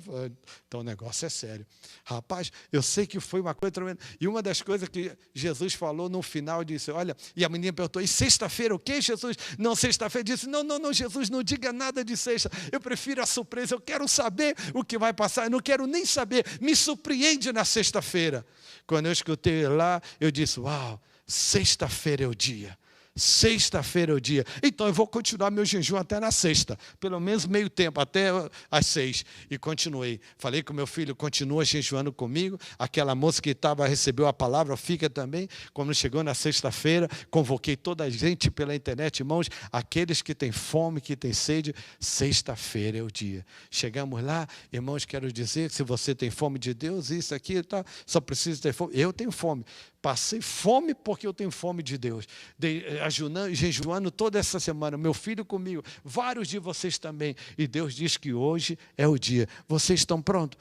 Então o negócio é sério. Rapaz, eu sei que foi uma coisa tremenda. E uma das coisas que Jesus falou no final, disse, olha, e a menina perguntou, e sexta-feira o quê, Jesus? Não, sexta-feira, disse, não, Jesus, não diga nada de sexta, eu prefiro a surpresa, eu quero saber o que vai passar, eu não quero nem saber, me surpreende na sexta-feira. Quando eu escutei lá, eu disse, uau, sexta-feira é o dia. Sexta-feira é o dia. Então eu vou continuar meu jejum até na sexta, pelo menos meio tempo, até às 6. E continuei. Falei com meu filho, continua jejuando comigo. Aquela moça que recebeu a palavra, fica também. Quando chegou na sexta-feira, convoquei toda a gente pela internet, irmãos, aqueles que têm fome, que têm sede, sexta-feira é o dia. Chegamos lá, irmãos, quero dizer que se você tem fome de Deus, isso aqui, tá, só precisa ter fome. Eu tenho fome. Passei fome porque eu tenho fome de Deus. Jejuando toda essa semana. Meu filho comigo. Vários de vocês também. E Deus diz que hoje é o dia. Vocês estão prontos?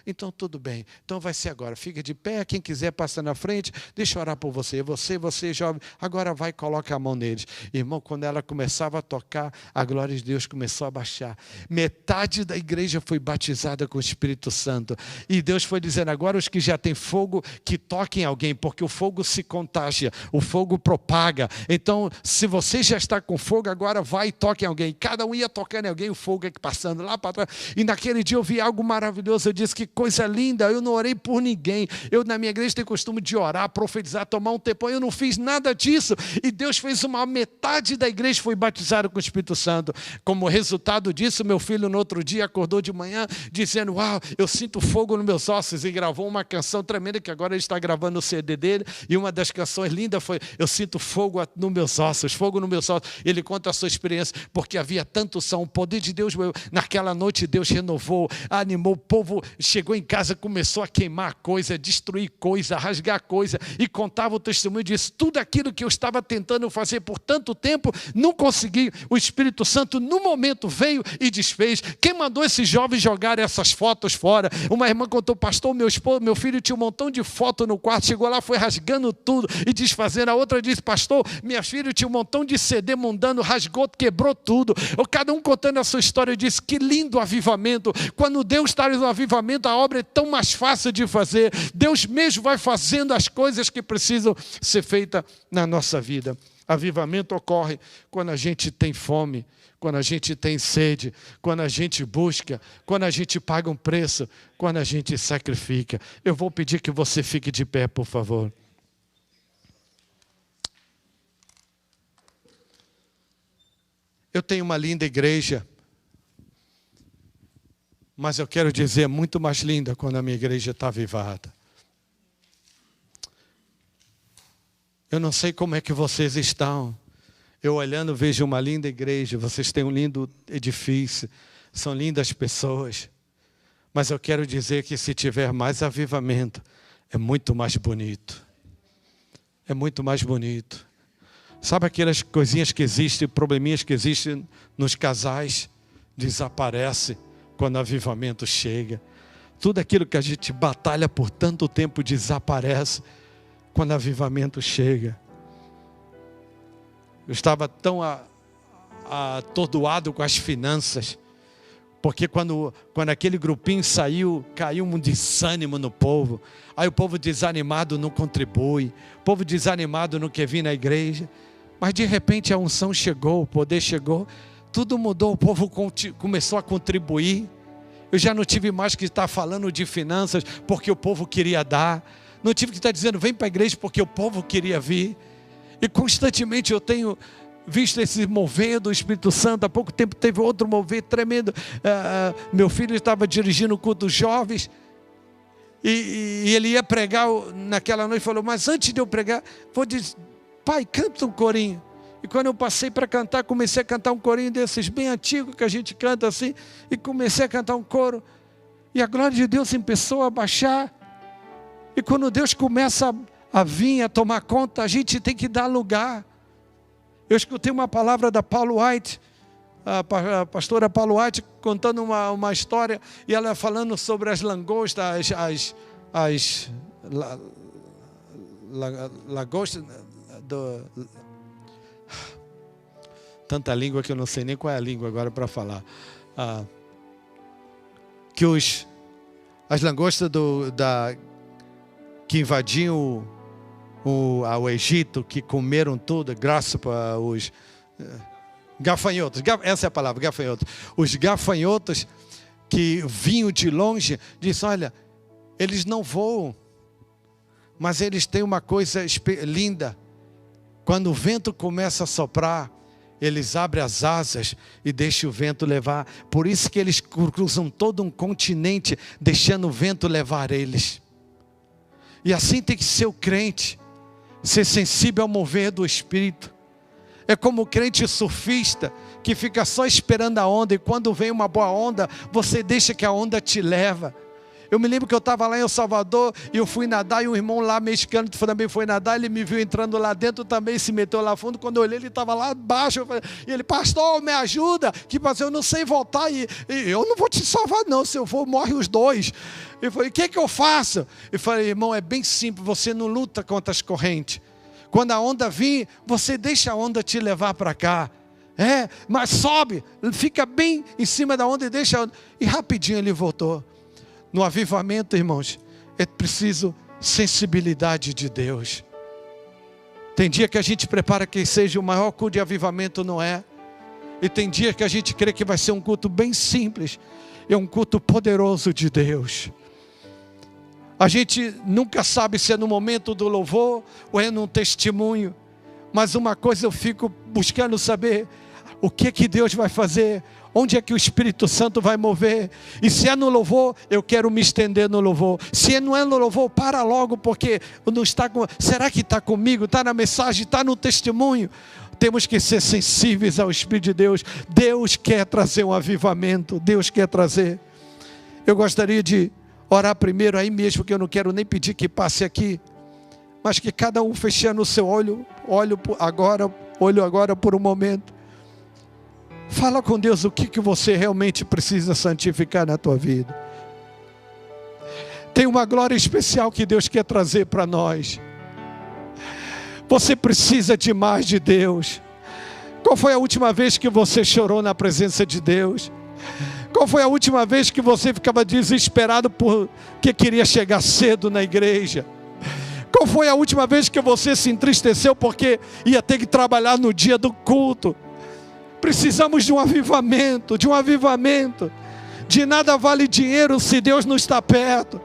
Então tudo bem. Então vai ser agora. Fica de pé. Quem quiser passa na frente. Deixa eu orar por você. Você jovem. Agora vai e coloca a mão neles. Irmão, quando ela começava a tocar, a glória de Deus começou a baixar. Metade da igreja foi batizada com o Espírito Santo. E Deus foi dizendo, agora os que já têm fogo, que toquem alguém, porque o fogo se contagia, o fogo propaga. Então, se você já está com fogo, agora vai e toque em alguém. Cada um ia tocando em alguém, o fogo é passando lá para trás. E naquele dia eu vi algo maravilhoso. Eu disse, que coisa linda, eu não orei por ninguém. Eu na minha igreja tenho costume de orar, profetizar, tomar um tempão. Eu não fiz nada disso. E Deus fez uma metade da igreja foi batizada com o Espírito Santo. Como resultado disso, meu filho no outro dia acordou de manhã dizendo, uau, eu sinto fogo nos meus ossos. E gravou uma canção tremenda que agora ele está gravando o CD dele. E uma das canções lindas foi, eu sinto fogo nos meus ossos, fogo nos meus ossos. Ele conta a sua experiência, porque havia tanto som, o poder de Deus. Naquela noite Deus renovou, animou, o povo chegou em casa, começou a queimar coisa, destruir coisa, rasgar coisa, e contava o testemunho disso. Tudo aquilo que eu estava tentando fazer por tanto tempo, não consegui. O Espírito Santo no momento veio e desfez. Quem mandou esses jovens jogarem essas fotos fora? Uma irmã contou, pastor, meu filho tinha um montão de foto no quarto, chegou lá, foi rasgando tudo e desfazendo. A outra disse, pastor, minha filha tinha um montão de CD mundano, rasgou, quebrou tudo. Cada um contando a sua história. Eu disse, que lindo avivamento. Quando Deus está no avivamento, a obra é tão mais fácil de fazer. Deus mesmo vai fazendo as coisas que precisam ser feitas na nossa vida. Avivamento ocorre quando a gente tem fome, quando a gente tem sede, quando a gente busca, quando a gente paga um preço, quando a gente sacrifica. Eu vou pedir que você fique de pé, por favor. Eu tenho uma linda igreja, mas eu quero dizer, é muito mais linda quando a minha igreja está avivada. Eu não sei como é que vocês estão. Eu olhando vejo uma linda igreja, vocês têm um lindo edifício, são lindas pessoas. Mas eu quero dizer que se tiver mais avivamento, é muito mais bonito. É muito mais bonito. Sabe aquelas coisinhas que existem, probleminhas que existem nos casais? Desaparece quando o avivamento chega. Tudo aquilo que a gente batalha por tanto tempo desaparece quando o avivamento chega. Eu estava tão atordoado com as finanças, porque quando aquele grupinho saiu, caiu um desânimo no povo. Aí o povo desanimado não contribui, o povo desanimado não quer vir na igreja. Mas de repente a unção chegou, o poder chegou, tudo mudou, o povo começou a contribuir. Eu já não tive mais que estar falando de finanças porque o povo queria dar. Não tive que estar dizendo, vem para a igreja porque o povo queria vir. E constantemente eu tenho visto esse mover do Espírito Santo. Há pouco tempo teve outro mover tremendo. Meu filho estava dirigindo o culto dos jovens. E ele ia pregar naquela noite e falou, mas antes de eu pregar, vou dizer, pai, canta um corinho. E quando eu passei para cantar, comecei a cantar um corinho desses bem antigos que a gente canta assim. E comecei a cantar um coro. E a glória de Deus começou a baixar. E quando Deus começa a vir, a tomar conta, a gente tem que dar lugar. Eu escutei uma palavra da Paulo White, a pastora Paulo White, contando uma história, e ela falando sobre as langostas, lagostas, tanta língua que eu não sei nem qual é a língua agora para falar. Que as langostas que invadiam o Egito, que comeram tudo, graças para os gafanhotos, essa é a palavra, gafanhotos. Os gafanhotos que vinham de longe, dizem, olha, eles não voam, mas eles têm uma coisa linda. Quando o vento começa a soprar, eles abrem as asas e deixam o vento levar. Por isso que eles cruzam todo um continente, deixando o vento levar eles. E assim tem que ser o crente, ser sensível ao mover do Espírito. É como o crente surfista, que fica só esperando a onda, e quando vem uma boa onda, você deixa que a onda te leva. Eu me lembro que eu estava lá em El Salvador e eu fui nadar e um irmão lá mexicano também foi nadar, ele me viu entrando lá dentro também, se meteu lá fundo. Quando eu olhei, ele estava lá embaixo. E ele, pastor, me ajuda, que eu não sei voltar e eu não vou te salvar não, se eu for, morre os dois. Eu falei, o que eu faço? Eu falei, irmão, é bem simples, você não luta contra as correntes. Quando a onda vir, você deixa a onda te levar para cá. Mas sobe, fica bem em cima da onda e deixa a onda. E rapidinho ele voltou. No avivamento, irmãos, é preciso sensibilidade de Deus. Tem dia que a gente prepara que seja o maior culto de avivamento, não é? E tem dia que a gente crê que vai ser um culto bem simples. É um culto poderoso de Deus. A gente nunca sabe se é no momento do louvor ou é num testemunho. Mas uma coisa eu fico buscando saber: o que Deus vai fazer? Onde é que o Espírito Santo vai mover? E se é no louvor, eu quero me estender no louvor. Se não é no louvor, para logo, porque não está com... Será que está comigo? Está na mensagem? Está no testemunho? Temos que ser sensíveis ao Espírito de Deus. Deus quer trazer um avivamento. Deus quer trazer. Eu gostaria de orar primeiro aí mesmo, que eu não quero nem pedir que passe aqui. Mas que cada um fechando o seu olho agora por um momento. Fala com Deus o que você realmente precisa santificar na tua vida. Tem uma glória especial que Deus quer trazer para nós. Você precisa de mais de Deus. Qual foi a última vez que você chorou na presença de Deus? Qual foi a última vez que você ficava desesperado porque queria chegar cedo na igreja? Qual foi a última vez que você se entristeceu porque ia ter que trabalhar no dia do culto? Precisamos de um avivamento, De nada vale dinheiro se Deus não está perto.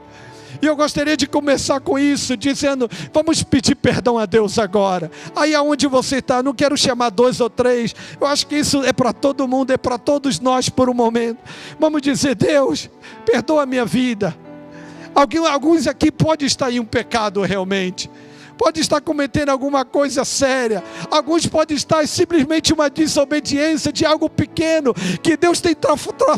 E eu gostaria de começar com isso, dizendo, vamos pedir perdão a Deus agora. Aí aonde você está, não quero chamar 2 ou 3. Eu acho que isso é para todo mundo, é para todos nós por um momento. Vamos dizer, Deus, perdoa a minha vida. Alguns aqui podem estar em um pecado realmente. Pode estar cometendo alguma coisa séria. Alguns podem estar simplesmente uma desobediência de algo pequeno, que Deus tem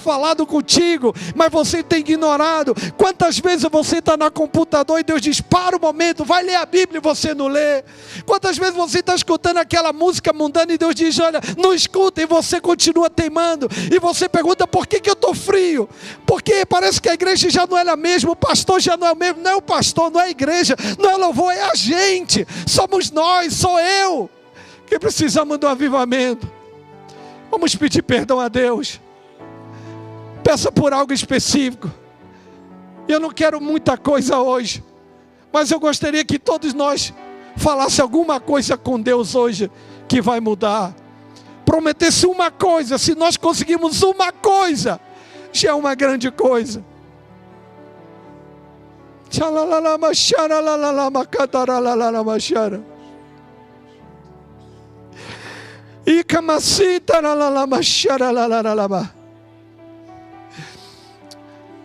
falado contigo, mas você tem ignorado. Quantas vezes você está no computador e Deus diz, para um momento, vai ler a Bíblia e você não lê? Quantas vezes você está escutando aquela música mundana e Deus diz, olha, não escuta, e você continua teimando. E você pergunta, por que eu estou frio? Porque parece que a igreja já não é a mesma, o pastor já não é o mesmo. Não é o pastor, não é a igreja, não é louvor, é a gente. Somos nós, sou eu, que precisamos do avivamento. Vamos pedir perdão a Deus. Peça por algo específico. Eu não quero muita coisa hoje, mas eu gostaria que todos nós falasse alguma coisa com Deus hoje que vai mudar. Prometesse uma coisa. Se nós conseguimos uma coisa, já é uma grande coisa.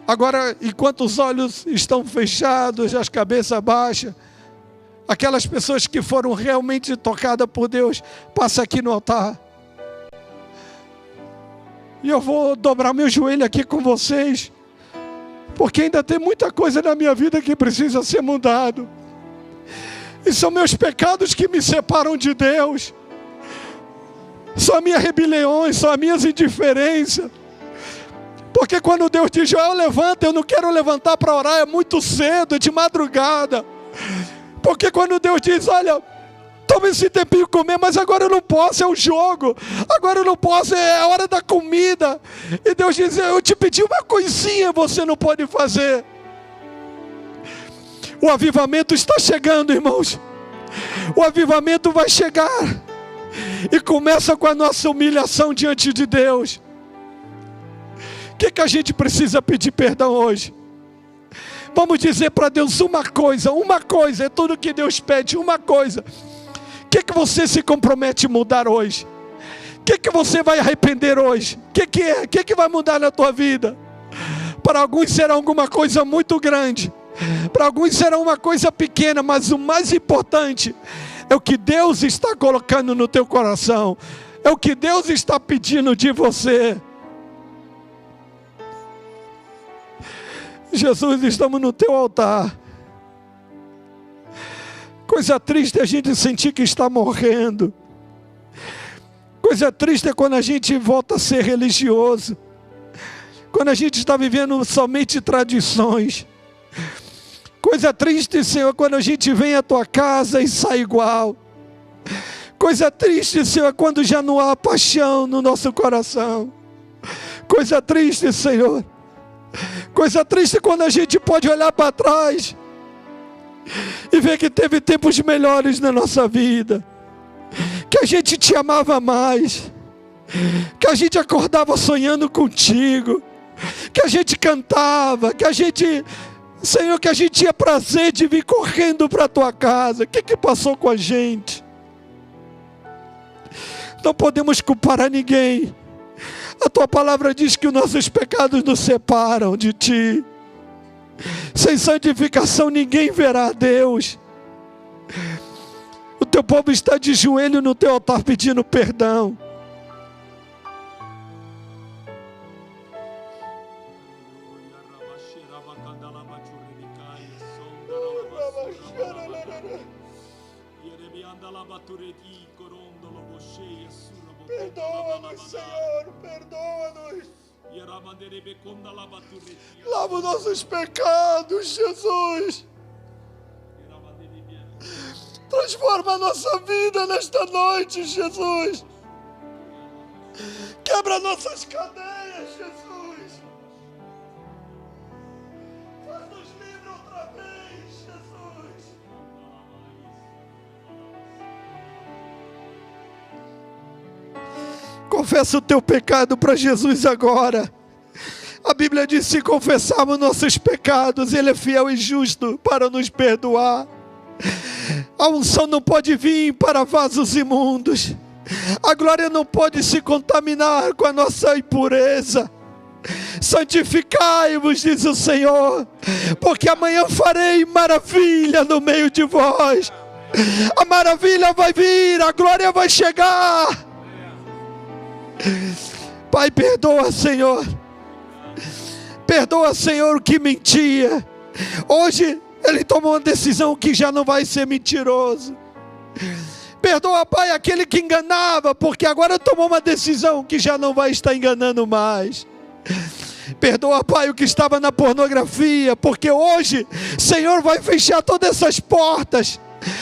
Agora, enquanto os olhos estão fechados, as cabeças baixas, aquelas pessoas que foram realmente tocadas por Deus, passa aqui no altar. E eu vou dobrar meu joelho aqui com vocês, porque ainda tem muita coisa na minha vida que precisa ser mudado. E são meus pecados que me separam de Deus. São as minhas rebeliões, são as minhas indiferenças. Porque quando Deus diz, Joel, levanta, eu não quero levantar para orar, é muito cedo, é de madrugada. Porque quando Deus diz, olha, toma esse tempinho comer, mas agora eu não posso, é o jogo. Agora eu não posso, é a hora da comida. E Deus diz, eu te pedi uma coisinha, você não pode fazer. O avivamento está chegando, irmãos. O avivamento vai chegar. E começa com a nossa humilhação diante de Deus. O que a gente precisa pedir perdão hoje? Vamos dizer para Deus uma coisa, é tudo que Deus pede, uma coisa. O que você se compromete a mudar hoje? O que você vai arrepender hoje? O que é? O que vai mudar na tua vida? Para alguns será alguma coisa muito grande, para alguns será uma coisa pequena, mas o mais importante é o que Deus está colocando no teu coração, é o que Deus está pedindo de você. Jesus, estamos no teu altar. Coisa triste é a gente sentir que está morrendo. Coisa triste é quando a gente volta a ser religioso. Quando a gente está vivendo somente tradições. Coisa triste, Senhor, quando a gente vem à tua casa e sai igual. Coisa triste, Senhor, quando já não há paixão no nosso coração. Coisa triste, Senhor. Coisa triste quando a gente pode olhar para trás e ver que teve tempos melhores na nossa vida. Que a gente te amava mais. Que a gente acordava sonhando contigo. Que a gente cantava. Que a gente, Senhor, que a gente tinha prazer de vir correndo para a tua casa. O que passou com a gente? Não podemos culpar a ninguém. A tua palavra diz que os nossos pecados nos separam de ti. Sem santificação ninguém verá a Deus. O teu povo está de joelho no teu altar pedindo perdão. Perdoa-nos, Senhor, perdoa-nos. Lava os nossos pecados, Jesus. Transforma a nossa vida nesta noite, Jesus. Quebra nossas cadeias, Jesus. Faz-nos livre outra vez, Jesus. Confessa o teu pecado para Jesus agora. A Bíblia diz: se confessarmos nossos pecados, Ele é fiel e justo para nos perdoar. A unção não pode vir para vasos imundos. A glória não pode se contaminar com a nossa impureza. Santificai-vos, diz o Senhor, porque amanhã farei maravilha no meio de vós. A maravilha vai vir, a glória vai chegar. Pai, perdoa, Senhor. Perdoa, Senhor, o que mentia. Hoje ele tomou uma decisão que já não vai ser mentiroso. Perdoa, Pai, aquele que enganava, porque agora tomou uma decisão que já não vai estar enganando mais. Perdoa, Pai, o que estava na pornografia, porque hoje, Senhor, vai fechar todas essas portas.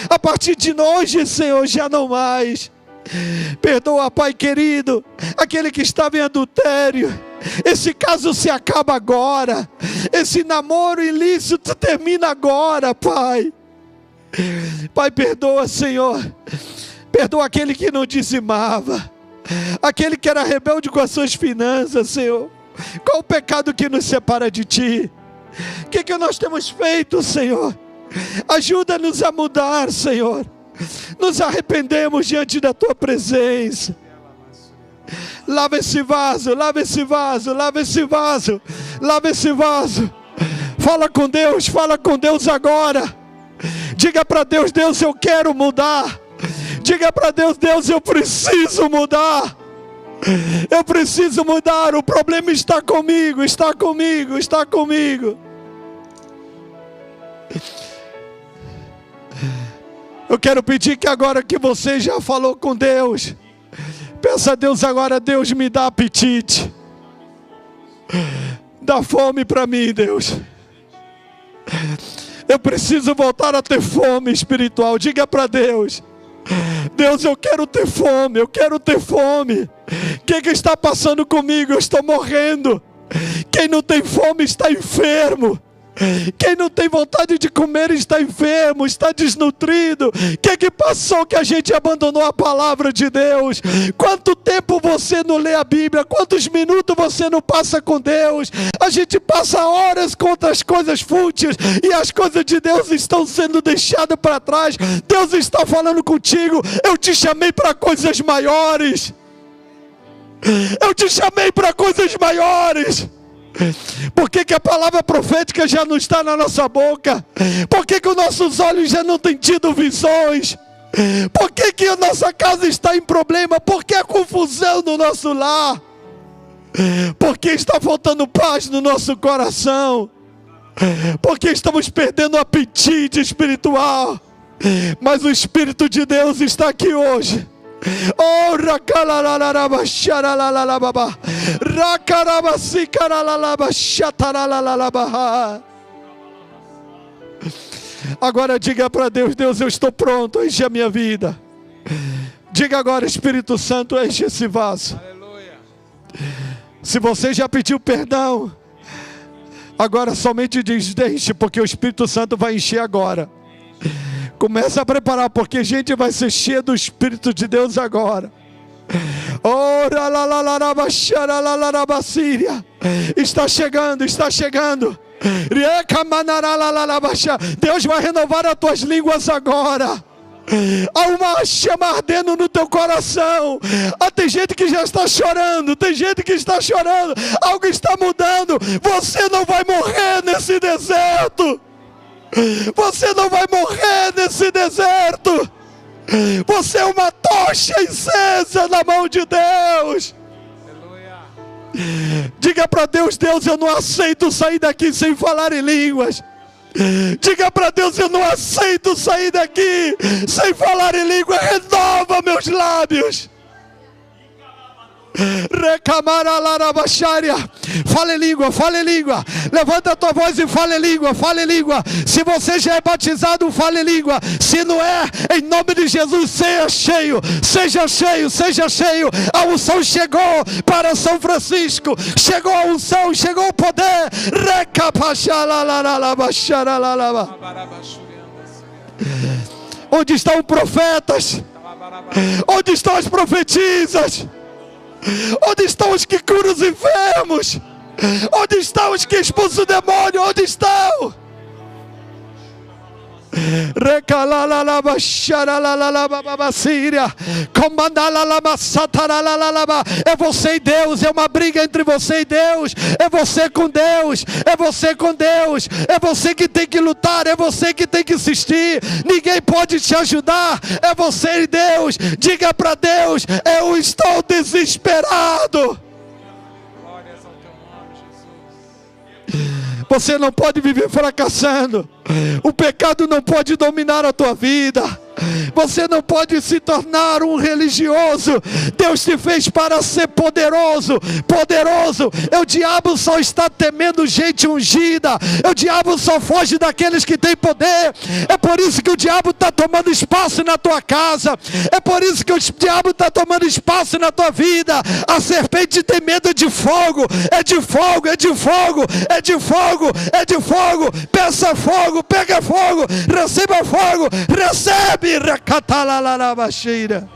A partir de hoje, Senhor, já não mais. Perdoa, Pai querido, aquele que estava em adultério. Esse caso se acaba agora. Esse namoro ilícito termina agora, Pai. Pai, perdoa, Senhor. Perdoa aquele que não dizimava, aquele que era rebelde com as suas finanças, Senhor. Qual o pecado que nos separa de Ti? O que nós temos feito, Senhor? Ajuda-nos a mudar, Senhor. Nos arrependemos diante da Tua presença. Lava esse vaso, lava esse vaso, lava esse vaso, lava esse vaso. Fala com Deus agora. Diga para Deus: Deus, eu quero mudar. Diga para Deus: Deus, eu preciso mudar. Eu preciso mudar. O problema está comigo, está comigo, está comigo. Eu quero pedir que agora que você já falou com Deus, peça a Deus agora: Deus, me dá apetite. Dá fome para mim, Deus. Eu preciso voltar a ter fome espiritual. Diga para Deus: Deus, eu quero ter fome, eu quero ter fome. O que está passando comigo? Eu estou morrendo. Quem não tem fome está enfermo. Quem não tem vontade de comer está enfermo, está desnutrido. O que passou que a gente abandonou a palavra de Deus? Quanto tempo você não lê a Bíblia? Quantos minutos você não passa com Deus? A gente passa horas com outras coisas fúteis e as coisas de Deus estão sendo deixadas para trás. Deus está falando contigo: eu te chamei para coisas maiores. Eu te chamei para coisas maiores. Por que a palavra profética já não está na nossa boca? Por que os nossos olhos já não têm tido visões? Por que a nossa casa está em problema? Por que a confusão no nosso lar? Por que está faltando paz no nosso coração? porque estamos perdendo o apetite espiritual. Mas o Espírito de Deus está aqui hoje. Oh, agora diga para Deus: Deus, eu estou pronto, enche a minha vida. Diga agora: Espírito Santo, enche esse vaso. Aleluia. Se você já pediu perdão, agora somente diz: deixe, porque o Espírito Santo vai encher agora. Começa a preparar, porque a gente vai ser cheio do Espírito de Deus agora. Está chegando, está chegando. Deus vai renovar as tuas línguas agora. Há uma chama ardendo no teu coração. Tem gente que já está chorando. Tem gente que está chorando. Algo está mudando. Você não vai morrer nesse deserto. Você não vai morrer nesse deserto. Você é uma tocha acesa na mão de Deus. Diga para Deus: Deus, eu não aceito sair daqui sem falar em línguas. Diga para Deus: eu não aceito sair daqui sem falar em língua. Renova meus lábios. Fale em língua, fale em língua. Levanta a tua voz e fale em língua, fale em língua. Se você já é batizado, fale em língua. Se não é, em nome de Jesus, seja cheio, seja cheio, seja cheio. A unção chegou para São Francisco. Chegou a unção, chegou o poder. Onde estão os profetas? Onde estão as profetisas? Onde estão os que curam os enfermos? Onde estão os que expulsam o demônio? Onde estão? É você e Deus. É uma briga entre você e Deus. É você com Deus. É você com Deus. É você que tem que lutar. É você que tem que insistir. Ninguém pode te ajudar. É você e Deus. Diga para Deus: eu estou desesperado. Você não pode viver fracassando. O pecado não pode dominar a tua vida. Você não pode se tornar um religioso. Deus te fez para ser poderoso. Poderoso. O diabo só está temendo gente ungida. O diabo só foge daqueles que têm poder. É por isso que o diabo está tomando espaço na tua casa. É por isso que o diabo está tomando espaço na tua vida. A serpente tem medo de fogo. É de fogo, é de fogo, é de fogo, é de fogo. Peça fogo, pega fogo, receba fogo, recebe. Racatalalarabaxeira.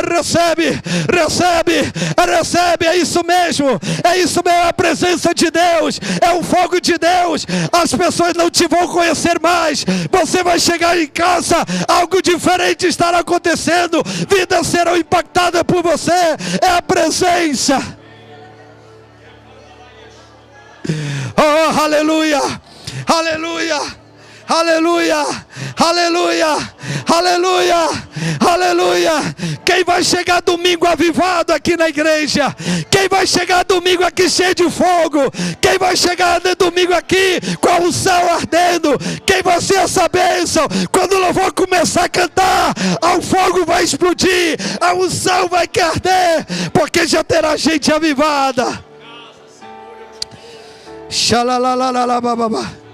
Recebe, recebe, recebe. É isso mesmo, é isso mesmo. É a presença de Deus, é o fogo de Deus. As pessoas não te vão conhecer mais. Você vai chegar em casa, algo diferente estará acontecendo. Vidas serão impactadas por você. É a presença. Oh, aleluia, aleluia. Aleluia, aleluia, aleluia, aleluia. Quem vai chegar domingo avivado aqui na igreja? Quem vai chegar domingo aqui cheio de fogo? Quem vai chegar domingo aqui com a unção ardendo? Quem vai ser essa bênção? Quando o louvor começar a cantar, o fogo vai explodir, a unção vai arder, porque já terá gente avivada. Xalalalalalalababa.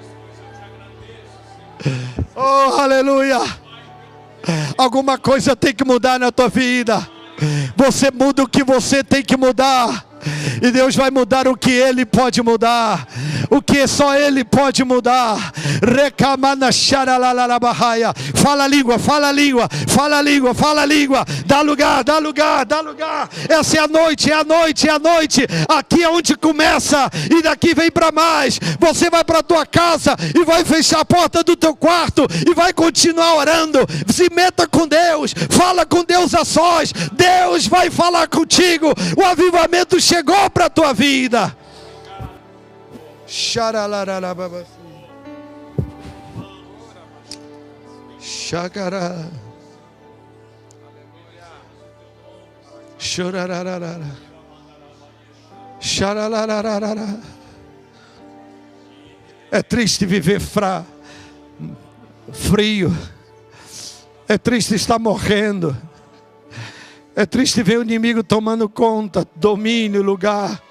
Oh, aleluia. Alguma coisa tem que mudar na tua vida. Você muda o que você tem que mudar, e Deus vai mudar o que Ele pode mudar, o que só Ele pode mudar. Fala a língua, fala a língua, fala a língua, fala a língua. Dá lugar, dá lugar, dá lugar. Essa é a noite, é a noite, é a noite. Aqui é onde começa, e daqui vem para mais. Você vai para a tua casa e vai fechar a porta do teu quarto e vai continuar orando. Se meta com Deus, fala com Deus a sós. Deus vai falar contigo. O avivamento chegou para a tua vida. Xagará. Chorararara. Xararararara. É triste viver frio. É triste estar morrendo. É triste ver o inimigo tomando conta, domínio, lugar.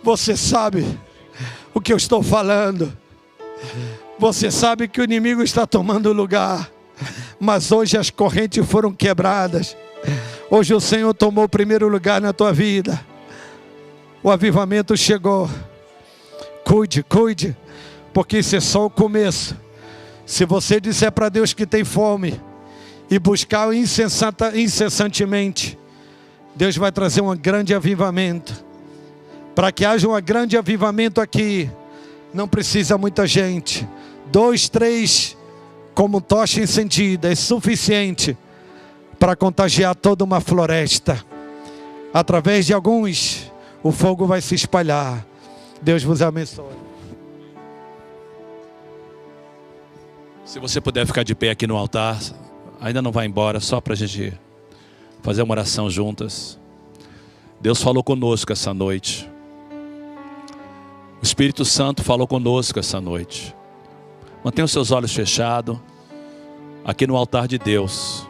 Você sabe o que eu estou falando. Você sabe que o inimigo está tomando lugar. Mas hoje as correntes foram quebradas. Hoje o Senhor tomou o primeiro lugar na tua vida. O avivamento chegou. Cuide, porque isso é só o começo. Se você disser para Deus que tem fome e buscar incessantemente, Deus vai trazer um grande avivamento. Para que haja um grande avivamento aqui, não precisa muita gente. 2, 3, como tocha incendida, é suficiente para contagiar toda uma floresta. Através de alguns, o fogo vai se espalhar. Deus vos abençoe. Se você puder ficar de pé aqui no altar, ainda não vai embora, só para a gente fazer uma oração juntas. Deus falou conosco essa noite. O Espírito Santo falou conosco essa noite. Mantenha os seus olhos fechados, aqui no altar de Deus.